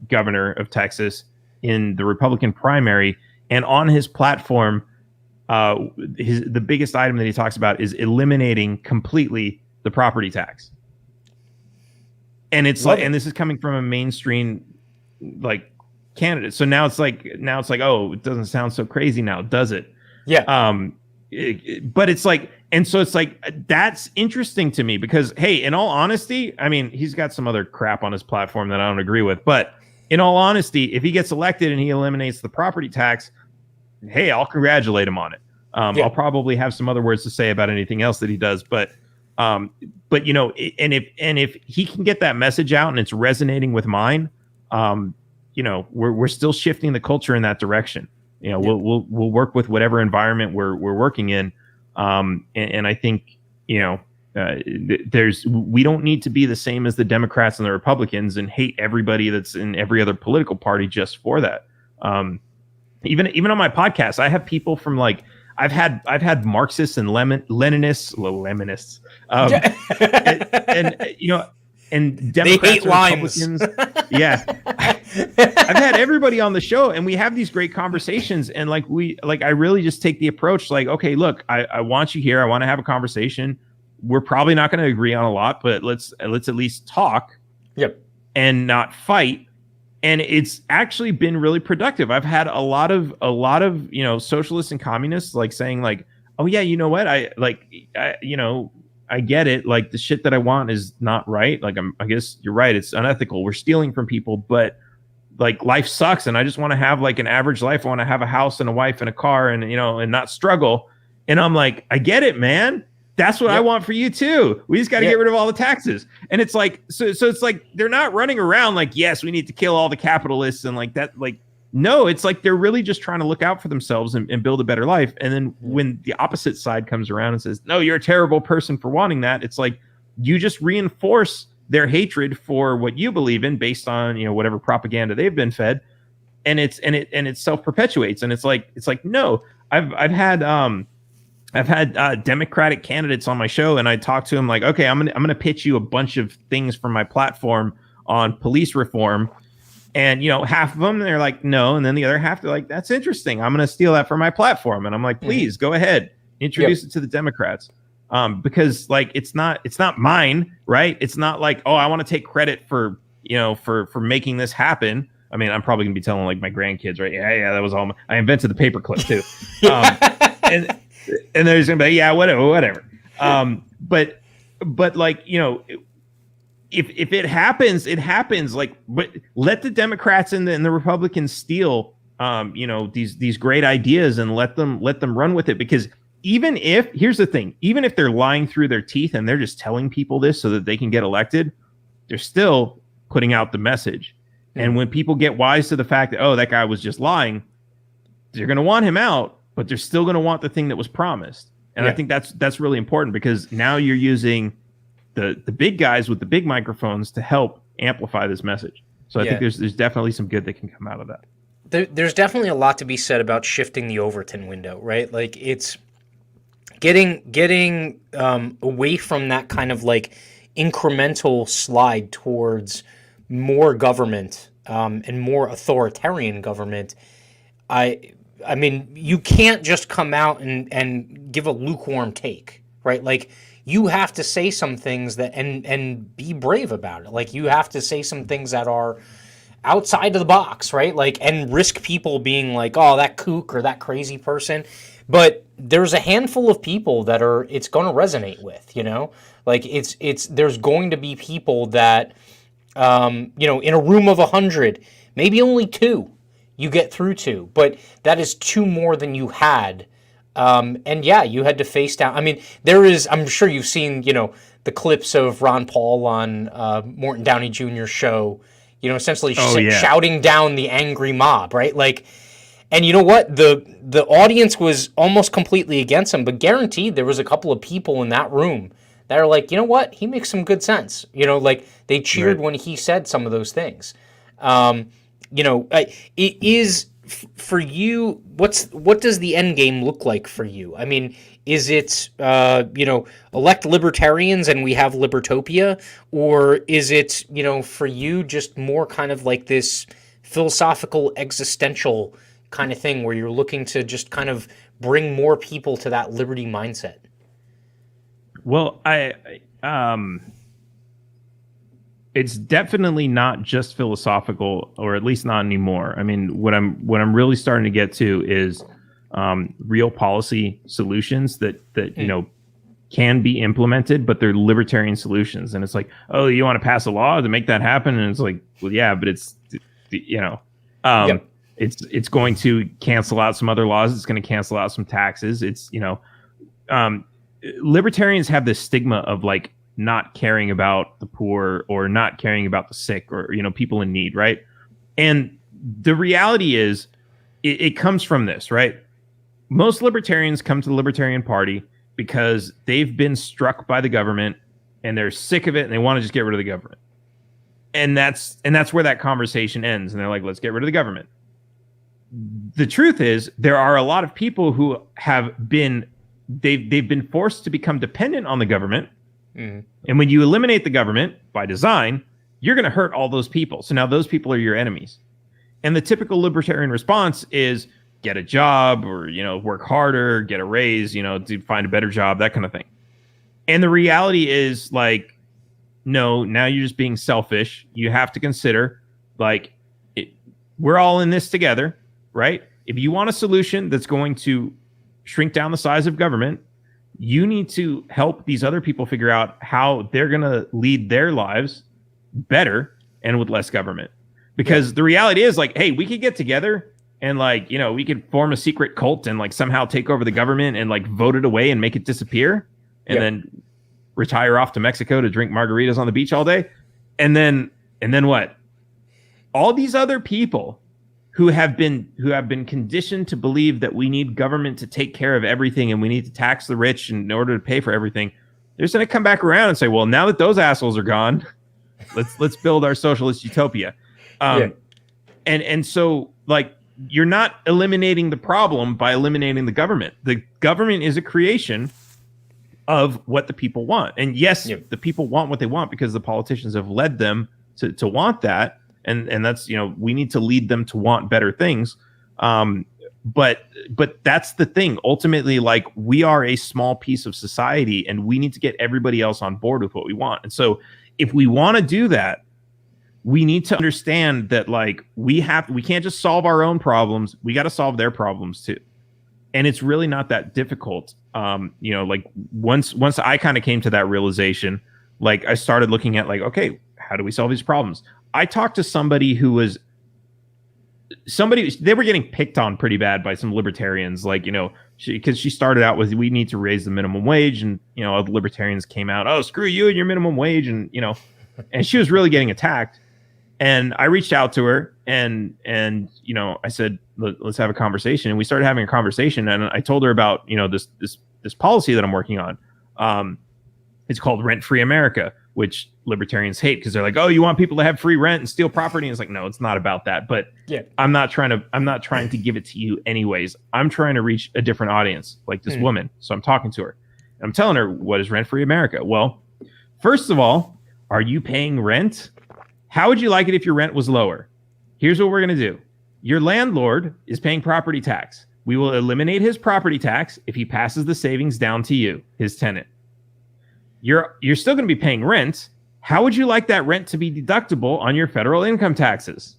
Speaker 2: governor of Texas in the Republican primary, and on his platform, the biggest item that he talks about is eliminating completely the property tax. And it's and this is coming from a mainstream candidate. So now it's like, oh, it doesn't sound so crazy now, does it?
Speaker 1: Yeah.
Speaker 2: But it's like, and so it's like, that's interesting to me because, hey, in all honesty, I mean, he's got some other crap on his platform that I don't agree with, but in all honesty, if he gets elected and he eliminates the property tax, hey, I'll congratulate him on it. I'll probably have some other words to say about anything else that he does, but and if he can get that message out and it's resonating with mine, we're still shifting the culture in that direction. We'll work with whatever environment we're working in, and I think we don't need to be the same as the Democrats and the Republicans and hate everybody that's in every other political party just for that. Even on my podcast, I have people from like I've had Marxists and Leninists, and you know, and Democrats and Republicans. Yeah, I've had everybody on the show, and we have these great conversations. And I really just take the approach like, okay, look, I want you here. I want to have a conversation. We're probably not going to agree on a lot, but let's at least talk.
Speaker 1: Yep.
Speaker 2: And not fight. And it's actually been really productive. I've had a lot of socialists and communists like saying like, oh yeah, you know what? I get it. Like the shit that I want is not right. Like I guess you're right. It's unethical. We're stealing from people, but like life sucks. And I just want to have like an average life. I want to have a house and a wife and a car and, and not struggle. And I'm like, I get it, man. That's what I want for you too. We just got to get rid of all the taxes. And it's like, so it's like, they're not running around like, yes, we need to kill all the capitalists and like that. Like, no, it's like, they're really just trying to look out for themselves and build a better life. And then when the opposite side comes around and says, no, you're a terrible person for wanting that. It's like, you just reinforce their hatred for what you believe in based on, whatever propaganda they've been fed. And it self-perpetuates. And it's like, no, I've had Democratic candidates on my show, and I talked to them like, okay, I'm gonna pitch you a bunch of things from my platform on police reform, and half of them they're like no, and then the other half they're like, that's interesting, I'm gonna steal that from my platform, and I'm like, please go ahead, introduce it to the Democrats, because like it's not mine, right? It's not like, oh, I want to take credit for for making this happen. I mean, I'm probably gonna be telling like my grandkids, right? Yeah, that was all I invented the paperclip too. And there's gonna be yeah, whatever. But like if it happens, it happens. Like, but let the Democrats and the Republicans steal these great ideas and let them run with it. Because here's the thing, even if they're lying through their teeth and they're just telling people this so that they can get elected, they're still putting out the message. And when people get wise to the fact that, oh, that guy was just lying, they're gonna want him out. But they're still going to want the thing that was promised. And I think that's really important, because now you're using the big guys with the big microphones to help amplify this message. So I think there's definitely some good that can come out of that.
Speaker 1: There's definitely a lot to be said about shifting the Overton window, right? Like it's getting away from that kind of like incremental slide towards more government and more authoritarian government. I mean, you can't just come out and give a lukewarm take, right? Like, you have to say some things that and be brave about it. Like, you have to say some things that are outside of the box, right? Like, and risk people being like, oh, that kook or that crazy person. But there's a handful of people that it's going to resonate with, Like, there's going to be people that, in a room of 100, maybe only 2. You get through to, but that is 2 more than you had. And yeah, you had to face down. I mean, I'm sure you've seen, the clips of Ron Paul on Morton Downey Jr.'s show, essentially shouting down the angry mob, right? Like, and you know what? The audience was almost completely against him, but guaranteed there was a couple of people in that room that are like, you know what? He makes some good sense. Like they cheered when he said some of those things. It is for you. What does the end game look like for you? I mean, is it elect libertarians and we have libertopia, or is it for you just more kind of like this philosophical existential kind of thing where you're looking to just kind of bring more people to that liberty mindset?
Speaker 2: Well, it's definitely not just philosophical, or at least not anymore. I mean, what I'm really starting to get to is real policy solutions that can be implemented, but they're libertarian solutions. And it's like, oh, you want to pass a law to make that happen? And it's like, well, yeah, but it's it's going to cancel out some other laws. It's going to cancel out some taxes. It's libertarians have this stigma of like not caring about the poor or not caring about the sick or people in need, right? And the reality is it comes from this, right? Most libertarians come to the Libertarian Party because they've been struck by the government and they're sick of it and they want to just get rid of the government. And that's where that conversation ends. And they're like, let's get rid of the government. The truth is, there are a lot of people who have been, they've been forced to become dependent on the government. Mm-hmm. And when you eliminate the government by design, you're going to hurt all those people. So now those people are your enemies. And the typical libertarian response is get a job, or, work harder, get a raise, to find a better job, that kind of thing. And the reality is, like, no, now you're just being selfish. You have to consider, like, we're all in this together, right? If you want a solution that's going to shrink down the size of government, you need to help these other people figure out how they're going to lead their lives better and with less government. Because the reality is, like, hey, we could get together and, like, we could form a secret cult and, like, somehow take over the government and, like, vote it away and make it disappear, and then retire off to Mexico to drink margaritas on the beach all day. And then what? All these other people who have been conditioned to believe that we need government to take care of everything and we need to tax the rich in order to pay for everything, they're just going to come back around and say, well, now that those assholes are gone, let's build our socialist utopia. And so, like, you're not eliminating the problem by eliminating the government. The government is a creation of what the people want. And yes, the people want what they want because the politicians have led them to want that. And that's, we need to lead them to want better things. But that's the thing. Ultimately, like, we are a small piece of society and we need to get everybody else on board with what we want. And so if we want to do that, we need to understand that, like, we can't just solve our own problems. We got to solve their problems too. And it's really not that difficult. Like, once I kind of came to that realization, like, I started looking at, like, okay, how do we solve these problems? I talked to somebody who was they were getting picked on pretty bad by some libertarians, like, because she started out with, we need to raise the minimum wage. And, the libertarians came out, oh, screw you and your minimum wage. And, and she was really getting attacked. And I reached out to her and I said, let's have a conversation. And we started having a conversation. And I told her about, this policy that I'm working on. It's called Rent-Free America, which libertarians hate because they're like, oh, you want people to have free rent and steal property? And it's like, no, it's not about that. But I'm not trying to give it to you anyways. I'm trying to reach a different audience, like this woman. So I'm talking to her. And I'm telling her, what is Rent-Free America? Well, first of all, are you paying rent? How would you like it if your rent was lower? Here's what we're going to do. Your landlord is paying property tax. We will eliminate his property tax if he passes the savings down to you, his tenant. You're still going to be paying rent. How would you like that rent to be deductible on your federal income taxes?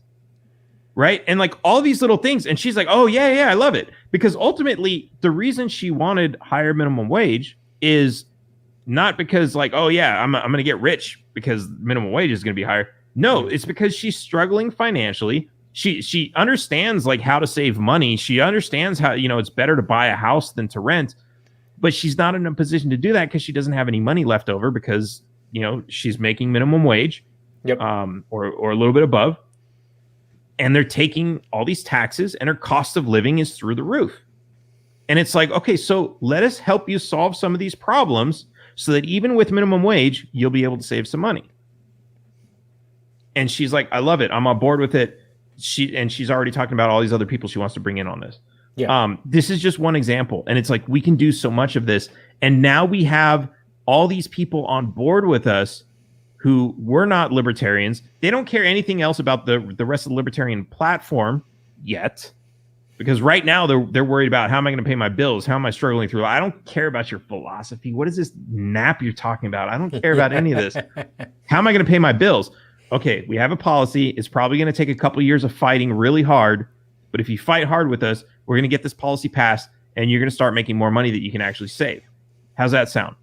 Speaker 2: Right? And, like, all these little things. And she's like, oh, yeah, I love it. Because ultimately, the reason she wanted higher minimum wage is not because, like, oh, yeah, I'm going to get rich because minimum wage is going to be higher. No, it's because she's struggling financially. She understands, like, how to save money. She understands how, it's better to buy a house than to rent. But she's not in a position to do that because she doesn't have any money left over because, she's making minimum wage or a little bit above. And they're taking all these taxes and her cost of living is through the roof. And it's like, okay, so let us help you solve some of these problems so that even with minimum wage, you'll be able to save some money. And she's like, I love it. I'm on board with it. She's already talking about all these other people she wants to bring in on this. This is just one example. And it's like, we can do so much of this. And now we have all these people on board with us who were not libertarians. They don't care anything else about the rest of the libertarian platform yet. Because right now they're worried about, how am I going to pay my bills? How am I struggling through? I don't care about your philosophy. What is this nap you're talking about? I don't care about any of this. How am I going to pay my bills? Okay, we have a policy. It's probably going to take a couple years of fighting really hard. But if you fight hard with us, we're going to get this policy passed and you're going to start making more money that you can actually save. How's that sound?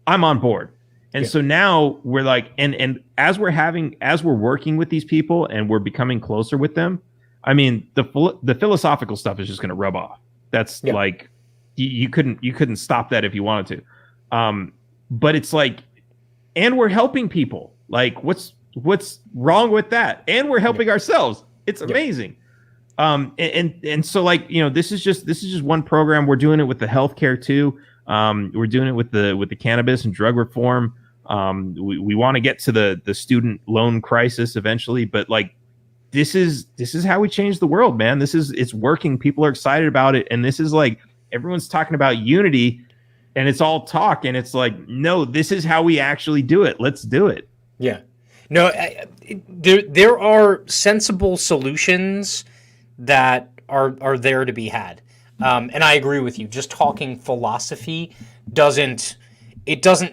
Speaker 2: I'm on board. And so now we're like, and as we're working with these people and we're becoming closer with them, I mean, the philosophical stuff is just going to rub off. That's like, you couldn't stop that if you wanted to. But it's like, and we're helping people. Like, what's wrong with that? And we're helping ourselves. It's amazing. And so, like, this is just one program. We're doing it with the healthcare too. We're doing it with the cannabis and drug reform. We want to get to the student loan crisis eventually, but like this is how we change the world, man. It's working. People are excited about it, and this is like everyone's talking about unity, and it's all talk, and it's like, no, this is how we actually do it. Let's do it.
Speaker 1: Yeah. No, there are sensible solutions that are there to be had. And I agree with you. Just talking philosophy doesn't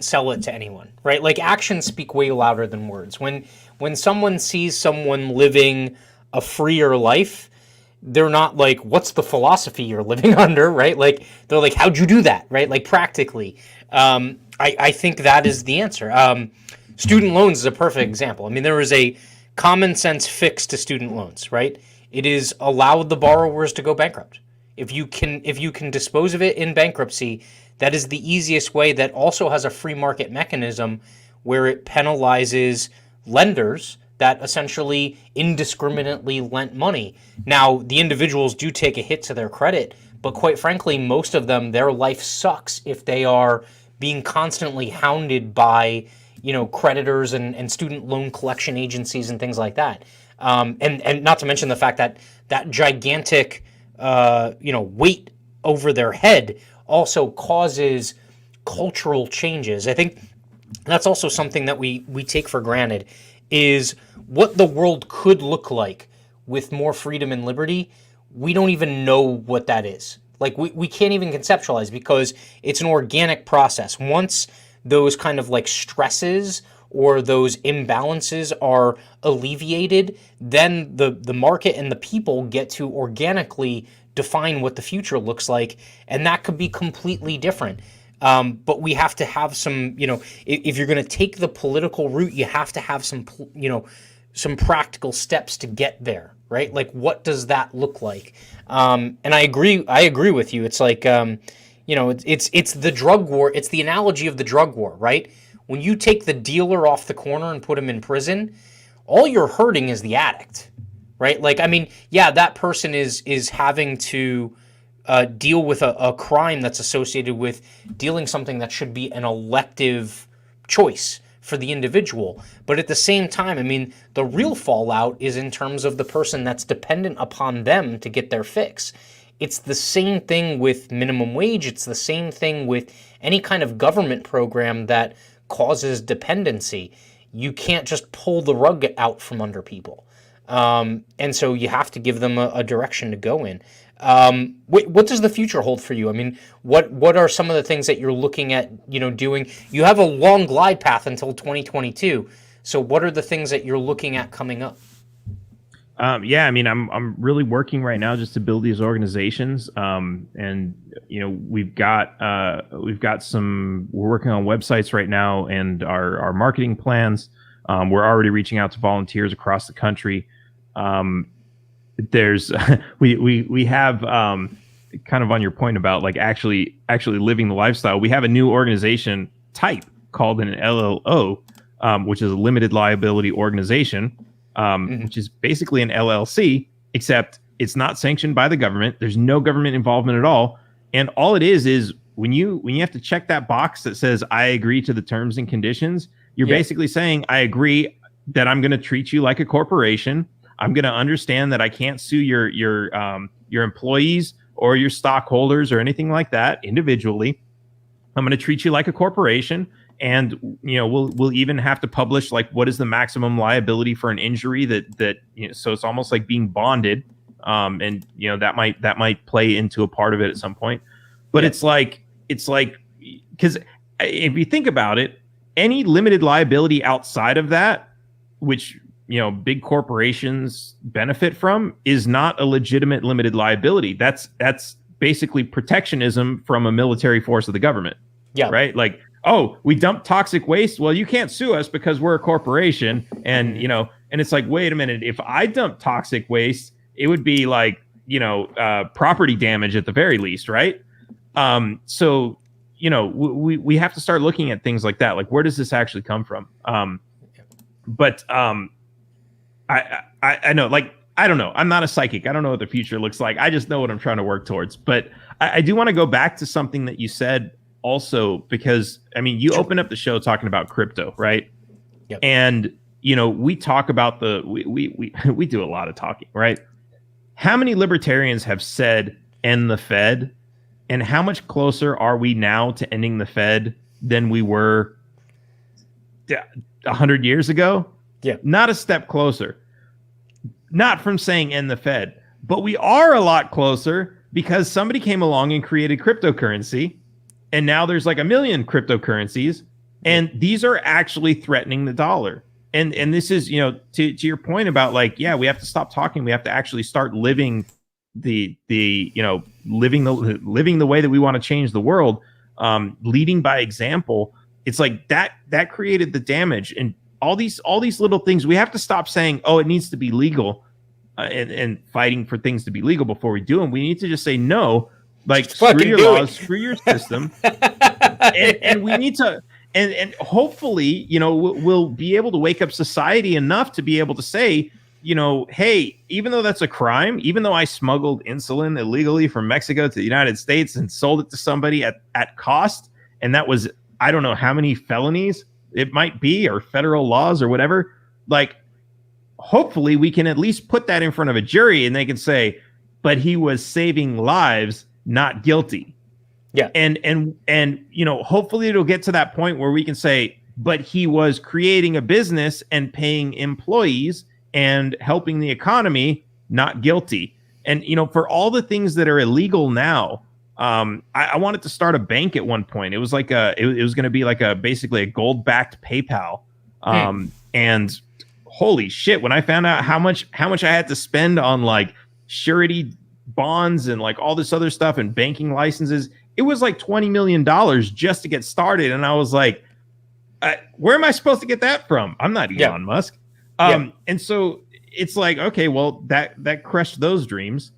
Speaker 1: sell it to anyone, right? Like actions speak way louder than words. When someone sees someone living a freer life, they're not like, what's the philosophy you're living under, right? Like they're like, how'd you do that, right? Like practically. I think that is the answer. Student loans is a perfect example. I mean, there is a common sense fix to student loans, right? It is allow the borrowers to go bankrupt. If you can dispose of it in bankruptcy, that is the easiest way. That also has a free market mechanism where it penalizes lenders that essentially indiscriminately lent money. Now, the individuals do take a hit to their credit, but quite frankly, most of them, their life sucks if they are being constantly hounded by creditors and student loan collection agencies and things like that. And not to mention the fact that gigantic weight over their head also causes cultural changes. I think that's also something that we take for granted, is what the world could look like with more freedom and liberty. We don't even know what that is. Like we can't even conceptualize, because it's an organic process. Once those kind of like stresses or those imbalances are alleviated, then the market and the people get to organically define what the future looks like, and that could be completely different. But we have to have some, if you're going to take the political route, you have to have some practical steps to get there, right? Like, what does that look like? And I agree with you. It's like, it's the drug war. It's the analogy of the drug war, right? When you take the dealer off the corner and put him in prison, all you're hurting is the addict, right? Like, I mean, yeah, that person is having to deal with a crime that's associated with dealing something that should be an elective choice for the individual. But at the same time, I mean, the real fallout is in terms of the person that's dependent upon them to get their fix. It's the same thing with minimum wage. It's the same thing with any kind of government program that causes dependency. You can't just pull the rug out from under people. And so you have to give them a direction to go in. What does the future hold for you? I mean, what are some of the things that you're looking at, doing? You have a long glide path until 2022. So what are the things that you're looking at coming up?
Speaker 2: Yeah, I mean, I'm really working right now just to build these organizations. And we've got some. We're working on websites right now and our marketing plans. We're already reaching out to volunteers across the country. There's we have kind of on your point about like actually living the lifestyle. We have a new organization type called an LLO, which is a limited liability organization. Which is basically an LLC, except it's not sanctioned by the government. There's no government involvement at all. And all it is when you have to check that box that says, I agree to the terms and conditions, you're basically saying, I agree that I'm going to treat you like a corporation. I'm going to understand that I can't sue your employees or your stockholders or anything like that individually. I'm going to treat you like a corporation. And we'll even have to publish like what is the maximum liability for an injury that so it's almost like being bonded, and that might play into a part of it at some point. But it's like because if you think about it, any limited liability outside of that, which big corporations benefit from, is not a legitimate limited liability. That's basically protectionism from a military force of the government. Yeah. Right. Like, oh, we dump toxic waste. Well, you can't sue us because we're a corporation. And, and it's like, wait a minute, if I dump toxic waste, it would be like, property damage at the very least. Right. So, we have to start looking at things like that. Like, where does this actually come from? I know, like, I don't know. I'm not a psychic. I don't know what the future looks like. I just know what I'm trying to work towards. But I do want to go back to something that you said also because, I mean, you opened up the show talking about crypto, right?
Speaker 1: Yep.
Speaker 2: And, we talk about we do a lot of talking, right? How many libertarians have said end the Fed? And how much closer are we now to ending the Fed than we were 100 years ago?
Speaker 1: Yeah.
Speaker 2: Not a step closer. Not from saying end the Fed, but we are a lot closer because somebody came along and created cryptocurrency, and now there's like 1 million cryptocurrencies, and these are actually threatening the dollar. And this is, to your point about like, yeah, we have to stop talking. We have to actually start living living the way that we want to change the world, leading by example. It's like that created the damage, and all these little things. We have to stop saying, oh, it needs to be legal, and fighting for things to be legal before we do them. We need to just say no, like screw your laws, screw your system, and we need to. And hopefully, we'll be able to wake up society enough to be able to say, hey, even though that's a crime, even though I smuggled insulin illegally from Mexico to the United States and sold it to somebody at cost, and that was, I don't know how many felonies it might be, or federal laws or whatever, like, hopefully we can at least put that in front of a jury and they can say, but he was saving lives, not guilty.
Speaker 1: Yeah.
Speaker 2: And hopefully it'll get to that point where we can say, but he was creating a business and paying employees and helping the economy, not guilty. And, for all the things that are illegal now, I wanted to start a bank at one point. It was like it was going to be like basically a gold-backed PayPal. And holy shit, when I found out how much I had to spend on like surety bonds and like all this other stuff and banking licenses, it was like $20 million just to get started. And I was like, where am I supposed to get that from? I'm not Elon Musk. And so it's like, okay, well, that crushed those dreams.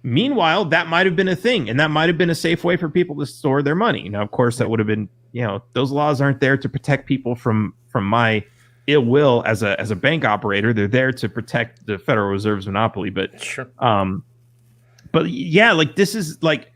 Speaker 2: Meanwhile, that might have been a thing, and that might have been a safe way for people to store their money. Now, of course, that would have been, those laws aren't there to protect people from my ill will as a bank operator. They're there to protect the Federal Reserve's monopoly. But
Speaker 1: sure.
Speaker 2: But yeah, like this is like,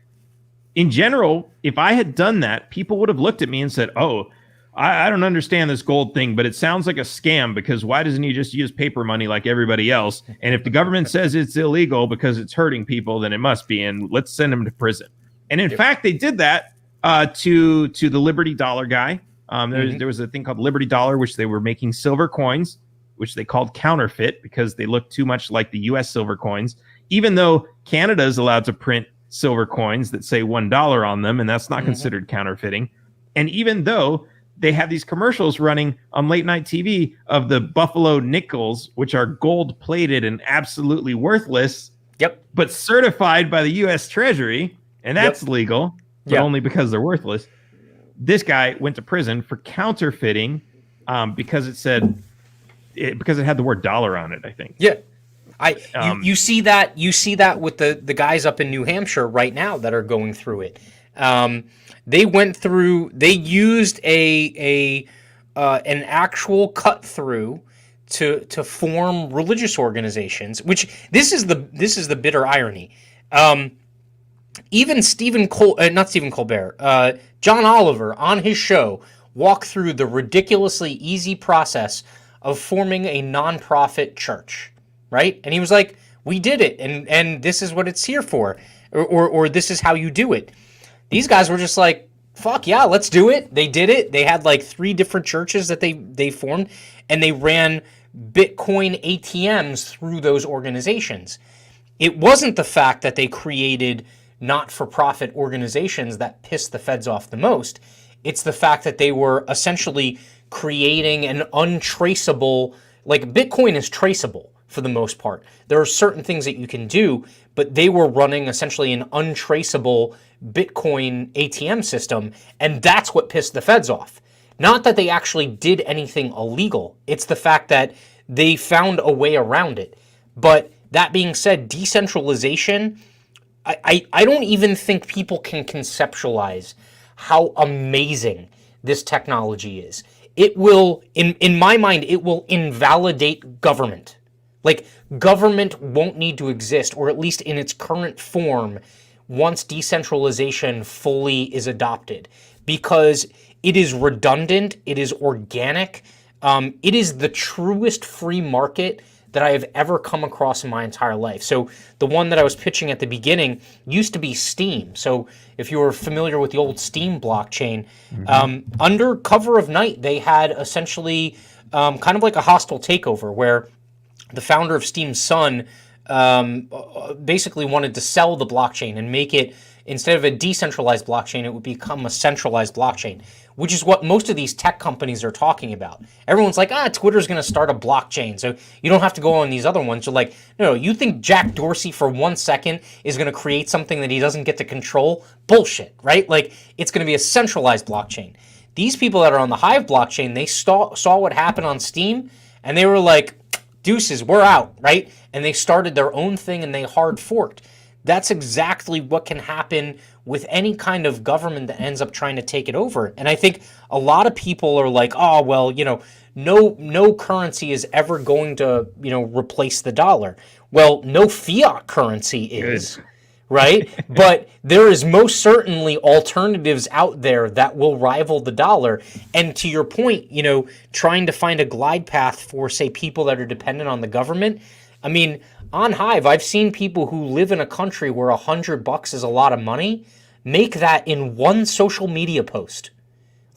Speaker 2: in general, if I had done that, people would have looked at me and said, oh, I don't understand this gold thing, but it sounds like a scam, because why doesn't he just use paper money like everybody else? And if the government says it's illegal because it's hurting people, then it must be, and let's send him to prison. And in fact, they did that to the Liberty Dollar guy. There was a thing called Liberty Dollar, which they were making silver coins, which they called counterfeit because they looked too much like the U.S. silver coins, even though Canada is allowed to print silver coins that say $1 on them, and that's not considered counterfeiting. And even though they have these commercials running on late night TV of the Buffalo nickels, which are gold plated and absolutely worthless, but certified by the U.S. Treasury, and that's legal, but only because they're worthless. This guy went to prison for counterfeiting because it said because it had the word dollar on it, I think. Yeah.
Speaker 1: You see that with the guys up in New Hampshire right now that are going through it. They used an actual cut through to form religious organizations, which this is the bitter irony. Even John Oliver on his show walked through the ridiculously easy process of forming a nonprofit church, right? And he was like, we did it, and this is what it's here for, or this is how you do it. These guys were just like, fuck yeah, let's do it. They did it. They had like 3 different churches that they formed, and they ran Bitcoin ATMs through those organizations. It wasn't the fact that they created not-for-profit organizations that pissed the feds off the most. It's the fact that they were essentially creating an untraceable, like Bitcoin is traceable for the most part. There are certain things that you can do, but they were running essentially an untraceable Bitcoin ATM system, and that's what pissed the feds off. Not that they actually did anything illegal. It's the fact that they found a way around it. But that being said, decentralization, I don't even think people can conceptualize how amazing this technology is. It will, in my mind, it will invalidate government. Like, government won't need to exist, or at least in its current form, once decentralization fully is adopted. because it is redundant, it is organic, it is the truest free market that I have ever come across in my entire life. So the one that I was pitching at the beginning used to be Steam. So if you were familiar with the old Steam blockchain, under cover of night, they had essentially kind of like a hostile takeover where the founder of Steam's son basically wanted to sell the blockchain and make it, instead of a decentralized blockchain, it would become a centralized blockchain, which is what most of these tech companies are talking about. Everyone's like, Twitter's going to start a blockchain, so you don't have to go on these other ones. You're like, no, you think Jack Dorsey for 1 second is going to create something that he doesn't get to control? Bullshit, right? Like, it's going to be a centralized blockchain. These people that are on the Hive blockchain, they saw what happened on Steam, and they were like, deuces, we're out, right? And they started their own thing and they hard forked. That's exactly what can happen with any kind of government that ends up trying to take it over. And I think a lot of people are like, oh, well, no currency is ever going to, replace the dollar. Well, no fiat currency is. Good. Right? But there is most certainly alternatives out there that will rival the dollar. And to your point, trying to find a glide path for, say, people that are dependent on the government. I mean, on Hive, I've seen people who live in a country where $100 is a lot of money make that in one social media post.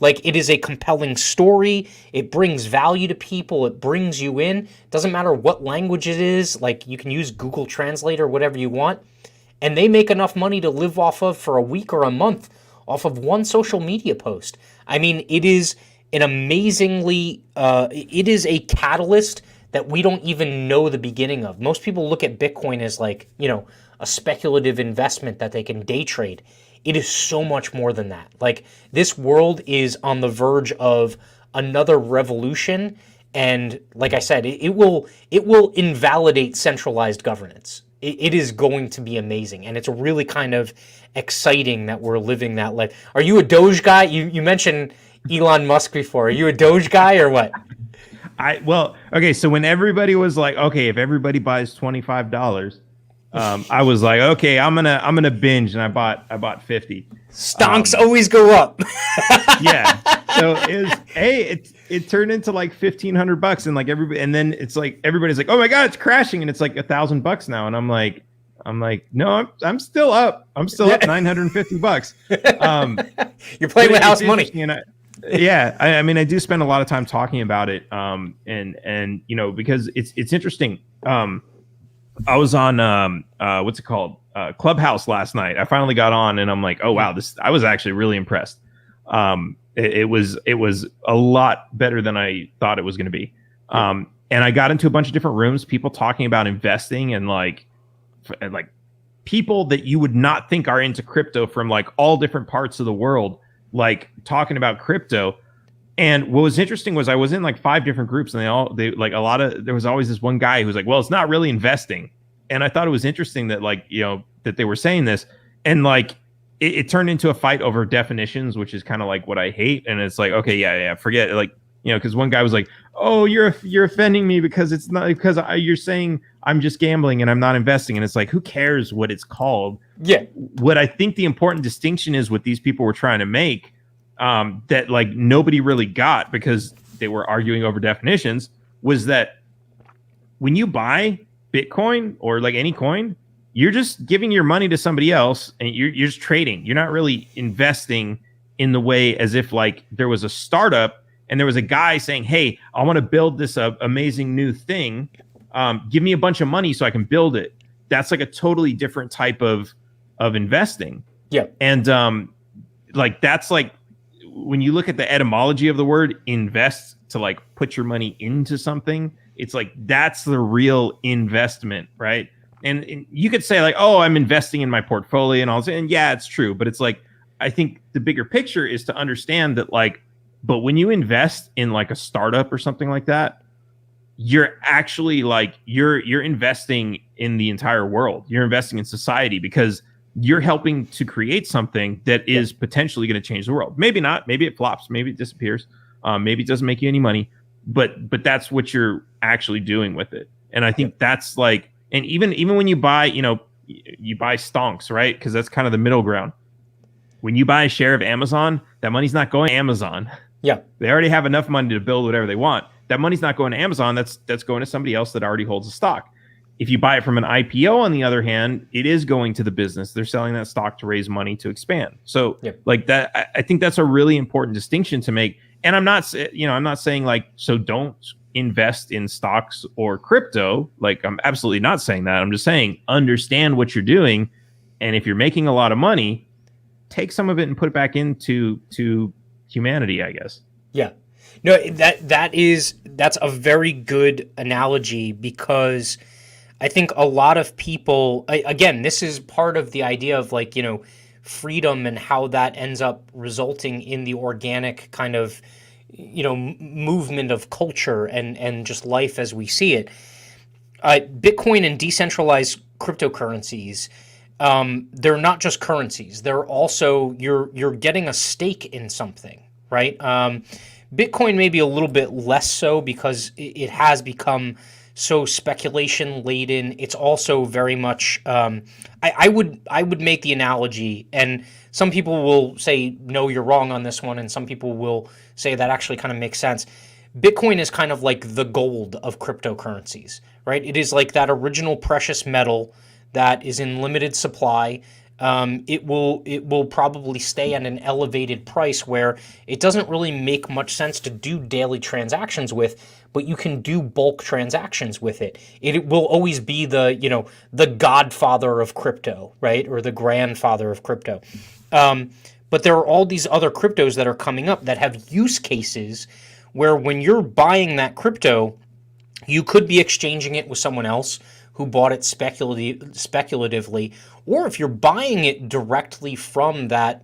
Speaker 1: Like, it is a compelling story. It brings value to people. It brings you in. Doesn't matter what language it is. Like, you can use Google Translate or whatever you want. And they make enough money to live off of for a week or a month off of one social media post. I mean, it is an amazingly, it is a catalyst that we don't even know the beginning of. Most people look at Bitcoin as like, a speculative investment that they can day trade. It is so much more than that. Like, this world is on the verge of another revolution. And like I said, it will invalidate centralized governance. It is going to be amazing, and it's really kind of exciting that we're living that life. Are you a Doge guy? You mentioned Elon Musk before. Are you a Doge guy or what?
Speaker 2: Okay. So when everybody was like, okay, if everybody buys $25, I was like, okay, I'm gonna binge, and I bought 50.
Speaker 1: Stonks always go up.
Speaker 2: Yeah. So it turned into like $1,500, and like everybody, and then it's like everybody's like, oh my god, it's crashing, and it's like $1,000 now, and I'm like, no, I'm still up. I'm still up $950.
Speaker 1: You're playing with house money.
Speaker 2: I mean, I do spend a lot of time talking about it, and because it's interesting. I was on what's it called, Clubhouse last night. I finally got on, and I'm like, oh wow, I was actually really impressed. It was a lot better than I thought it was going to be. And I got into a bunch of different rooms, people talking about investing, and like people that you would not think are into crypto from like all different parts of the world, like talking about crypto. And what was interesting was I was in like 5 different groups, and there was always this one guy who was like, well, it's not really investing. And I thought it was interesting that that they were saying this, and like it turned into a fight over definitions, which is kind of like what I hate. And it's like, okay, yeah, forget it. Like, because one guy was like, oh, you're offending me because it's not, because you're saying I'm just gambling and I'm not investing. And it's like, who cares what it's called?
Speaker 1: Yeah.
Speaker 2: What I think the important distinction is, what these people were trying to make, that like nobody really got because they were arguing over definitions, was that when you buy Bitcoin or like any coin, you're just giving your money to somebody else, and you're just trading. You're not really investing in the way as if like there was a startup and there was a guy saying, hey, I want to build this amazing new thing. Give me a bunch of money so I can build it. That's like a totally different type of investing.
Speaker 1: Yeah.
Speaker 2: And like that's like, when you look at the etymology of the word invest, to like put your money into something, it's like that's the real investment, right? And you could say like, oh, I'm investing in my portfolio and all this, and yeah, it's true. But it's like, I think the bigger picture is to understand that like, but when you invest in like a startup or something like that, you're actually like, you're investing in the entire world. You're investing in society, because you're helping to create something that is potentially going to change the world. Maybe not. Maybe it flops. Maybe it disappears. Maybe it doesn't make you any money. But that's what you're actually doing with it. And I think that's like, and even when you buy, you buy stonks, right? Because that's kind of the middle ground. when you buy a share of Amazon, that money's not going to Amazon.
Speaker 1: Yeah.
Speaker 2: They already have enough money to build whatever they want. That money's not going to Amazon. That's going to somebody else that already holds a stock. If you buy it from an IPO, on the other hand, it is going to the business. They're selling that stock to raise money to expand. So like that, I think that's a really important distinction to make. And I'm not saying like, so don't invest in stocks or crypto. Like, I'm absolutely not saying that. I'm just saying, understand what you're doing. And if you're making a lot of money, take some of it and put it back into humanity, I guess.
Speaker 1: Yeah. No, that's a very good analogy, because I think a lot of people, again, this is part of the idea of like, freedom and how that ends up resulting in the organic kind of, movement of culture and just life as we see it. Bitcoin and decentralized cryptocurrencies, they're not just currencies. They're also, you're getting a stake in something, right? Bitcoin may be a little bit less so because it has become so speculation laden. It's also very much, I would make the analogy, and some people will say, no, you're wrong on this one. And some people will say that actually kind of makes sense. Bitcoin is kind of like the gold of cryptocurrencies, right? It is like that original precious metal that is in limited supply. It will probably stay at an elevated price where it doesn't really make much sense to do daily transactions with, but you can do bulk transactions with it. It will always be the godfather of crypto, right? Or the grandfather of crypto. But there are all these other cryptos that are coming up that have use cases where when you're buying that crypto, you could be exchanging it with someone else who bought it speculatively, or if you're buying it directly from that,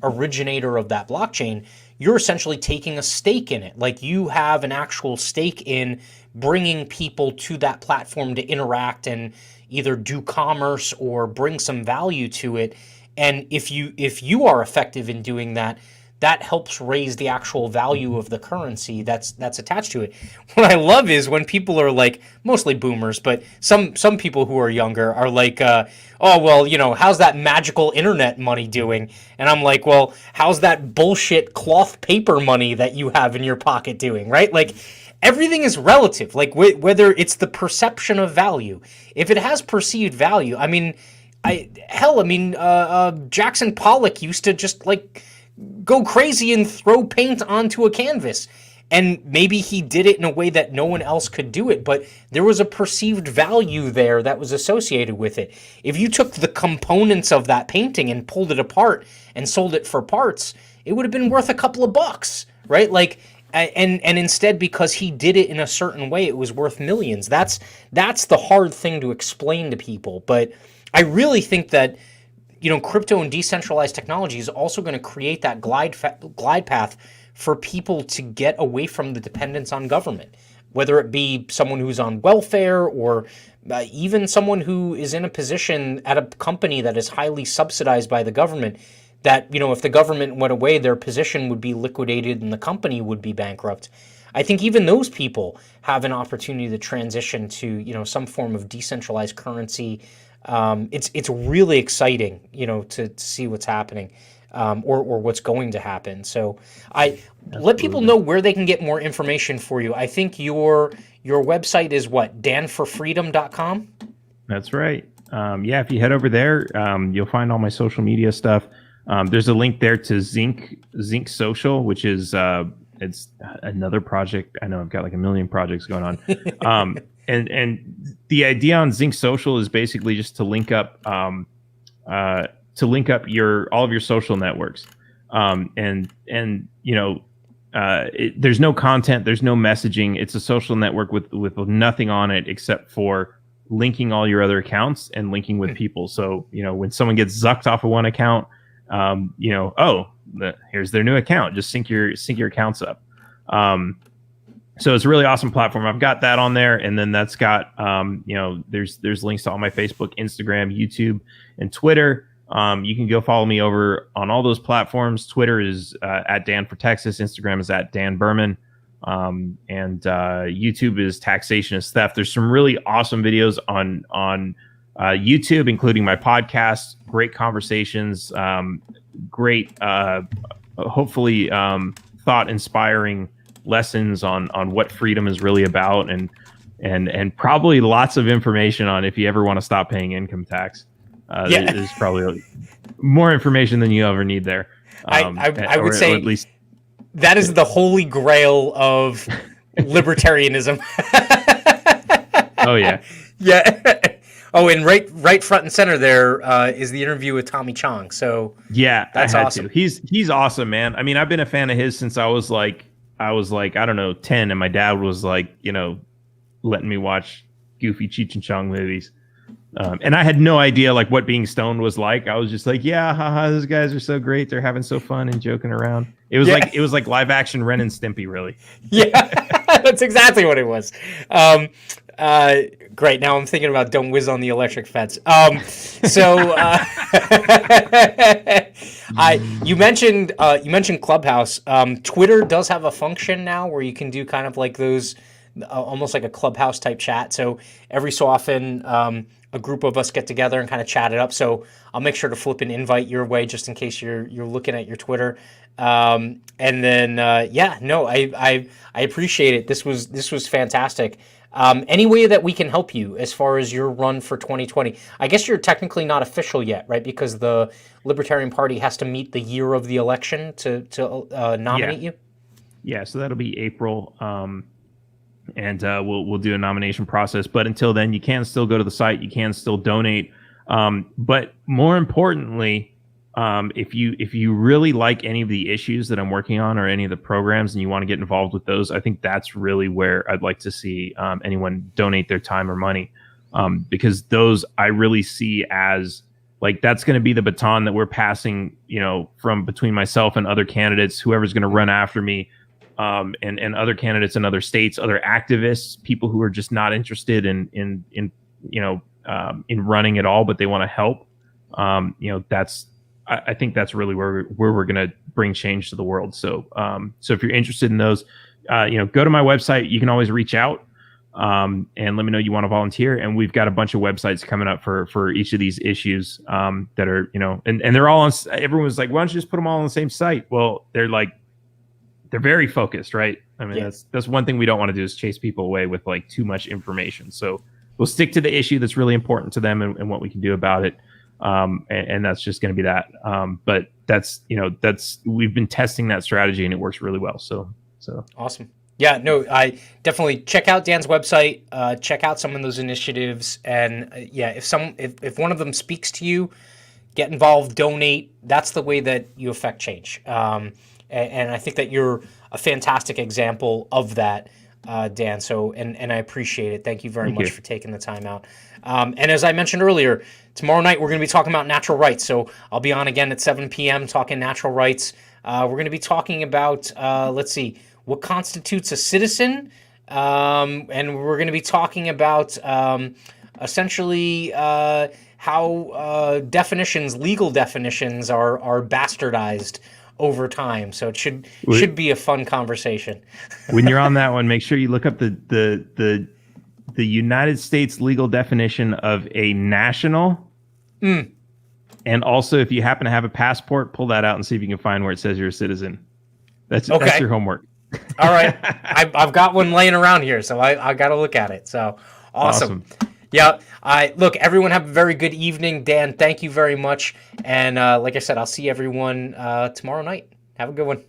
Speaker 1: originator of that blockchain, you're essentially taking a stake in it. Like, you have an actual stake in bringing people to that platform to interact and either do commerce or bring some value to it. And if you are effective in doing that, that helps raise the actual value of the currency that's attached to it. What I love is when people are like, mostly boomers, but some people who are younger are like, oh, well, how's that magical internet money doing? And I'm like, well, how's that bullshit cloth paper money that you have in your pocket doing, right? Like, everything is relative, like whether it's the perception of value. If it has perceived value, Jackson Pollock used to just like go crazy and throw paint onto a canvas. And maybe he did it in a way that no one else could do it, but there was a perceived value there that was associated with it. If you took the components of that painting and pulled it apart and sold it for parts, it would have been worth a couple of bucks, right? Like, and instead, because he did it in a certain way, it was worth millions. That's the hard thing to explain to people. But I really think that crypto and decentralized technology is also going to create that glide path for people to get away from the dependence on government, whether it be someone who's on welfare or even someone who is in a position at a company that is highly subsidized by the government, that, if the government went away, their position would be liquidated and the company would be bankrupt. I think even those people have an opportunity to transition to, some form of decentralized currency. It's really exciting, to see what's happening, or what's going to happen. So let people know where they can get more information for you. I think your website is what, danforfreedom.com?
Speaker 2: That's right. If you head over there, you'll find all my social media stuff. There's a link there to Zinc Social, which is it's another project. I know I've got like a million projects going on. And the idea on Zinc Social is basically just to link up all of your social networks. There's no content, there's no messaging. It's a social network with nothing on it except for linking all your other accounts and linking with people. So, when someone gets zucked off of one account, here's their new account. Just sync your accounts up. So it's a really awesome platform. I've got that on there, and then that's got there's links to all my Facebook, Instagram, YouTube, and Twitter. You can go follow me over on all those platforms. Twitter is at Dan for Texas. Instagram is at Dan Behrman, and YouTube is Taxation is Theft. There's some really awesome videos on YouTube, including my podcast. Great conversations. great, hopefully thought inspiring lessons on what freedom is really about, and probably lots of information on if you ever want to stop paying income tax. There's probably more information than you ever need there.
Speaker 1: I would say
Speaker 2: or at least
Speaker 1: that is the holy grail of libertarianism.
Speaker 2: Oh yeah.
Speaker 1: Yeah. Oh, and right front and center there is the interview with Tommy Chong. So
Speaker 2: yeah,
Speaker 1: that's awesome.
Speaker 2: He's awesome, man. I mean, I've been a fan of his since I was like I don't know, 10, and my dad was like, letting me watch goofy Cheech and Chong movies. And I had no idea like what being stoned was like. I was just like, yeah, haha, those guys are so great. They're having so fun and joking around. It was like live action Ren and Stimpy, really.
Speaker 1: Yeah, that's exactly what it was. Great. Now I'm thinking about Don't Whiz on the Electric Fence. You mentioned Clubhouse. Twitter does have a function now where you can do kind of like those, almost like a Clubhouse type chat. So every so often, a group of us get together and kind of chat it up. So I'll make sure to flip an invite your way just in case you're looking at your Twitter. And then I appreciate it. This was fantastic. Any way that we can help you as far as your run for 2020? I guess you're technically not official yet, right? Because the Libertarian Party has to meet the year of the election to nominate you.
Speaker 2: Yeah, so that'll be April. And we'll do a nomination process. But until then, you can still go to the site. You can still donate. But more importantly, if you really like any of the issues that I'm working on or any of the programs and you want to get involved with those, I think that's really where I'd like to see anyone donate their time or money, because those I really see as like that's going to be the baton that we're passing, from between myself and other candidates, whoever's going to run after me. And other candidates in other states, other activists, people who are just not interested in running at all, but they want to help. I think that's really where we're going to bring change to the world. So if you're interested in those, go to my website. You can always reach out and let me know you want to volunteer. And we've got a bunch of websites coming up for each of these issues that are, and they're all on. Everyone was like, why don't you just put them all on the same site? Well, they're very focused, right? I mean, that's one thing we don't want to do is chase people away with like too much information. So we'll stick to the issue that's really important to them and what we can do about it. And that's just going to be that. But that's we've been testing that strategy and it works really well. So
Speaker 1: awesome. Yeah, no, I definitely check out Dan's website, check out some of those initiatives. And if one of them speaks to you, get involved, donate. That's the way that you affect change. And I think that you're a fantastic example of that, Dan. So, and I appreciate it. Thank you very much for taking the time out. And as I mentioned earlier, tomorrow night we're going to be talking about natural rights. So I'll be on again at 7 p.m. talking natural rights. We're going to be talking about, what constitutes a citizen. And we're going to be talking about essentially how legal definitions are bastardized over time. So it should be a fun conversation.
Speaker 2: When you're on that one, make sure you look up the United States legal definition of a national. And also, if you happen to have a passport, pull that out and see if you can find where it says you're a citizen. That's your homework.
Speaker 1: All right. I've got one laying around here, so I got to look at it. So awesome. Yeah. Look, everyone have a very good evening. Dan, thank you very much. And like I said, I'll see everyone tomorrow night. Have a good one.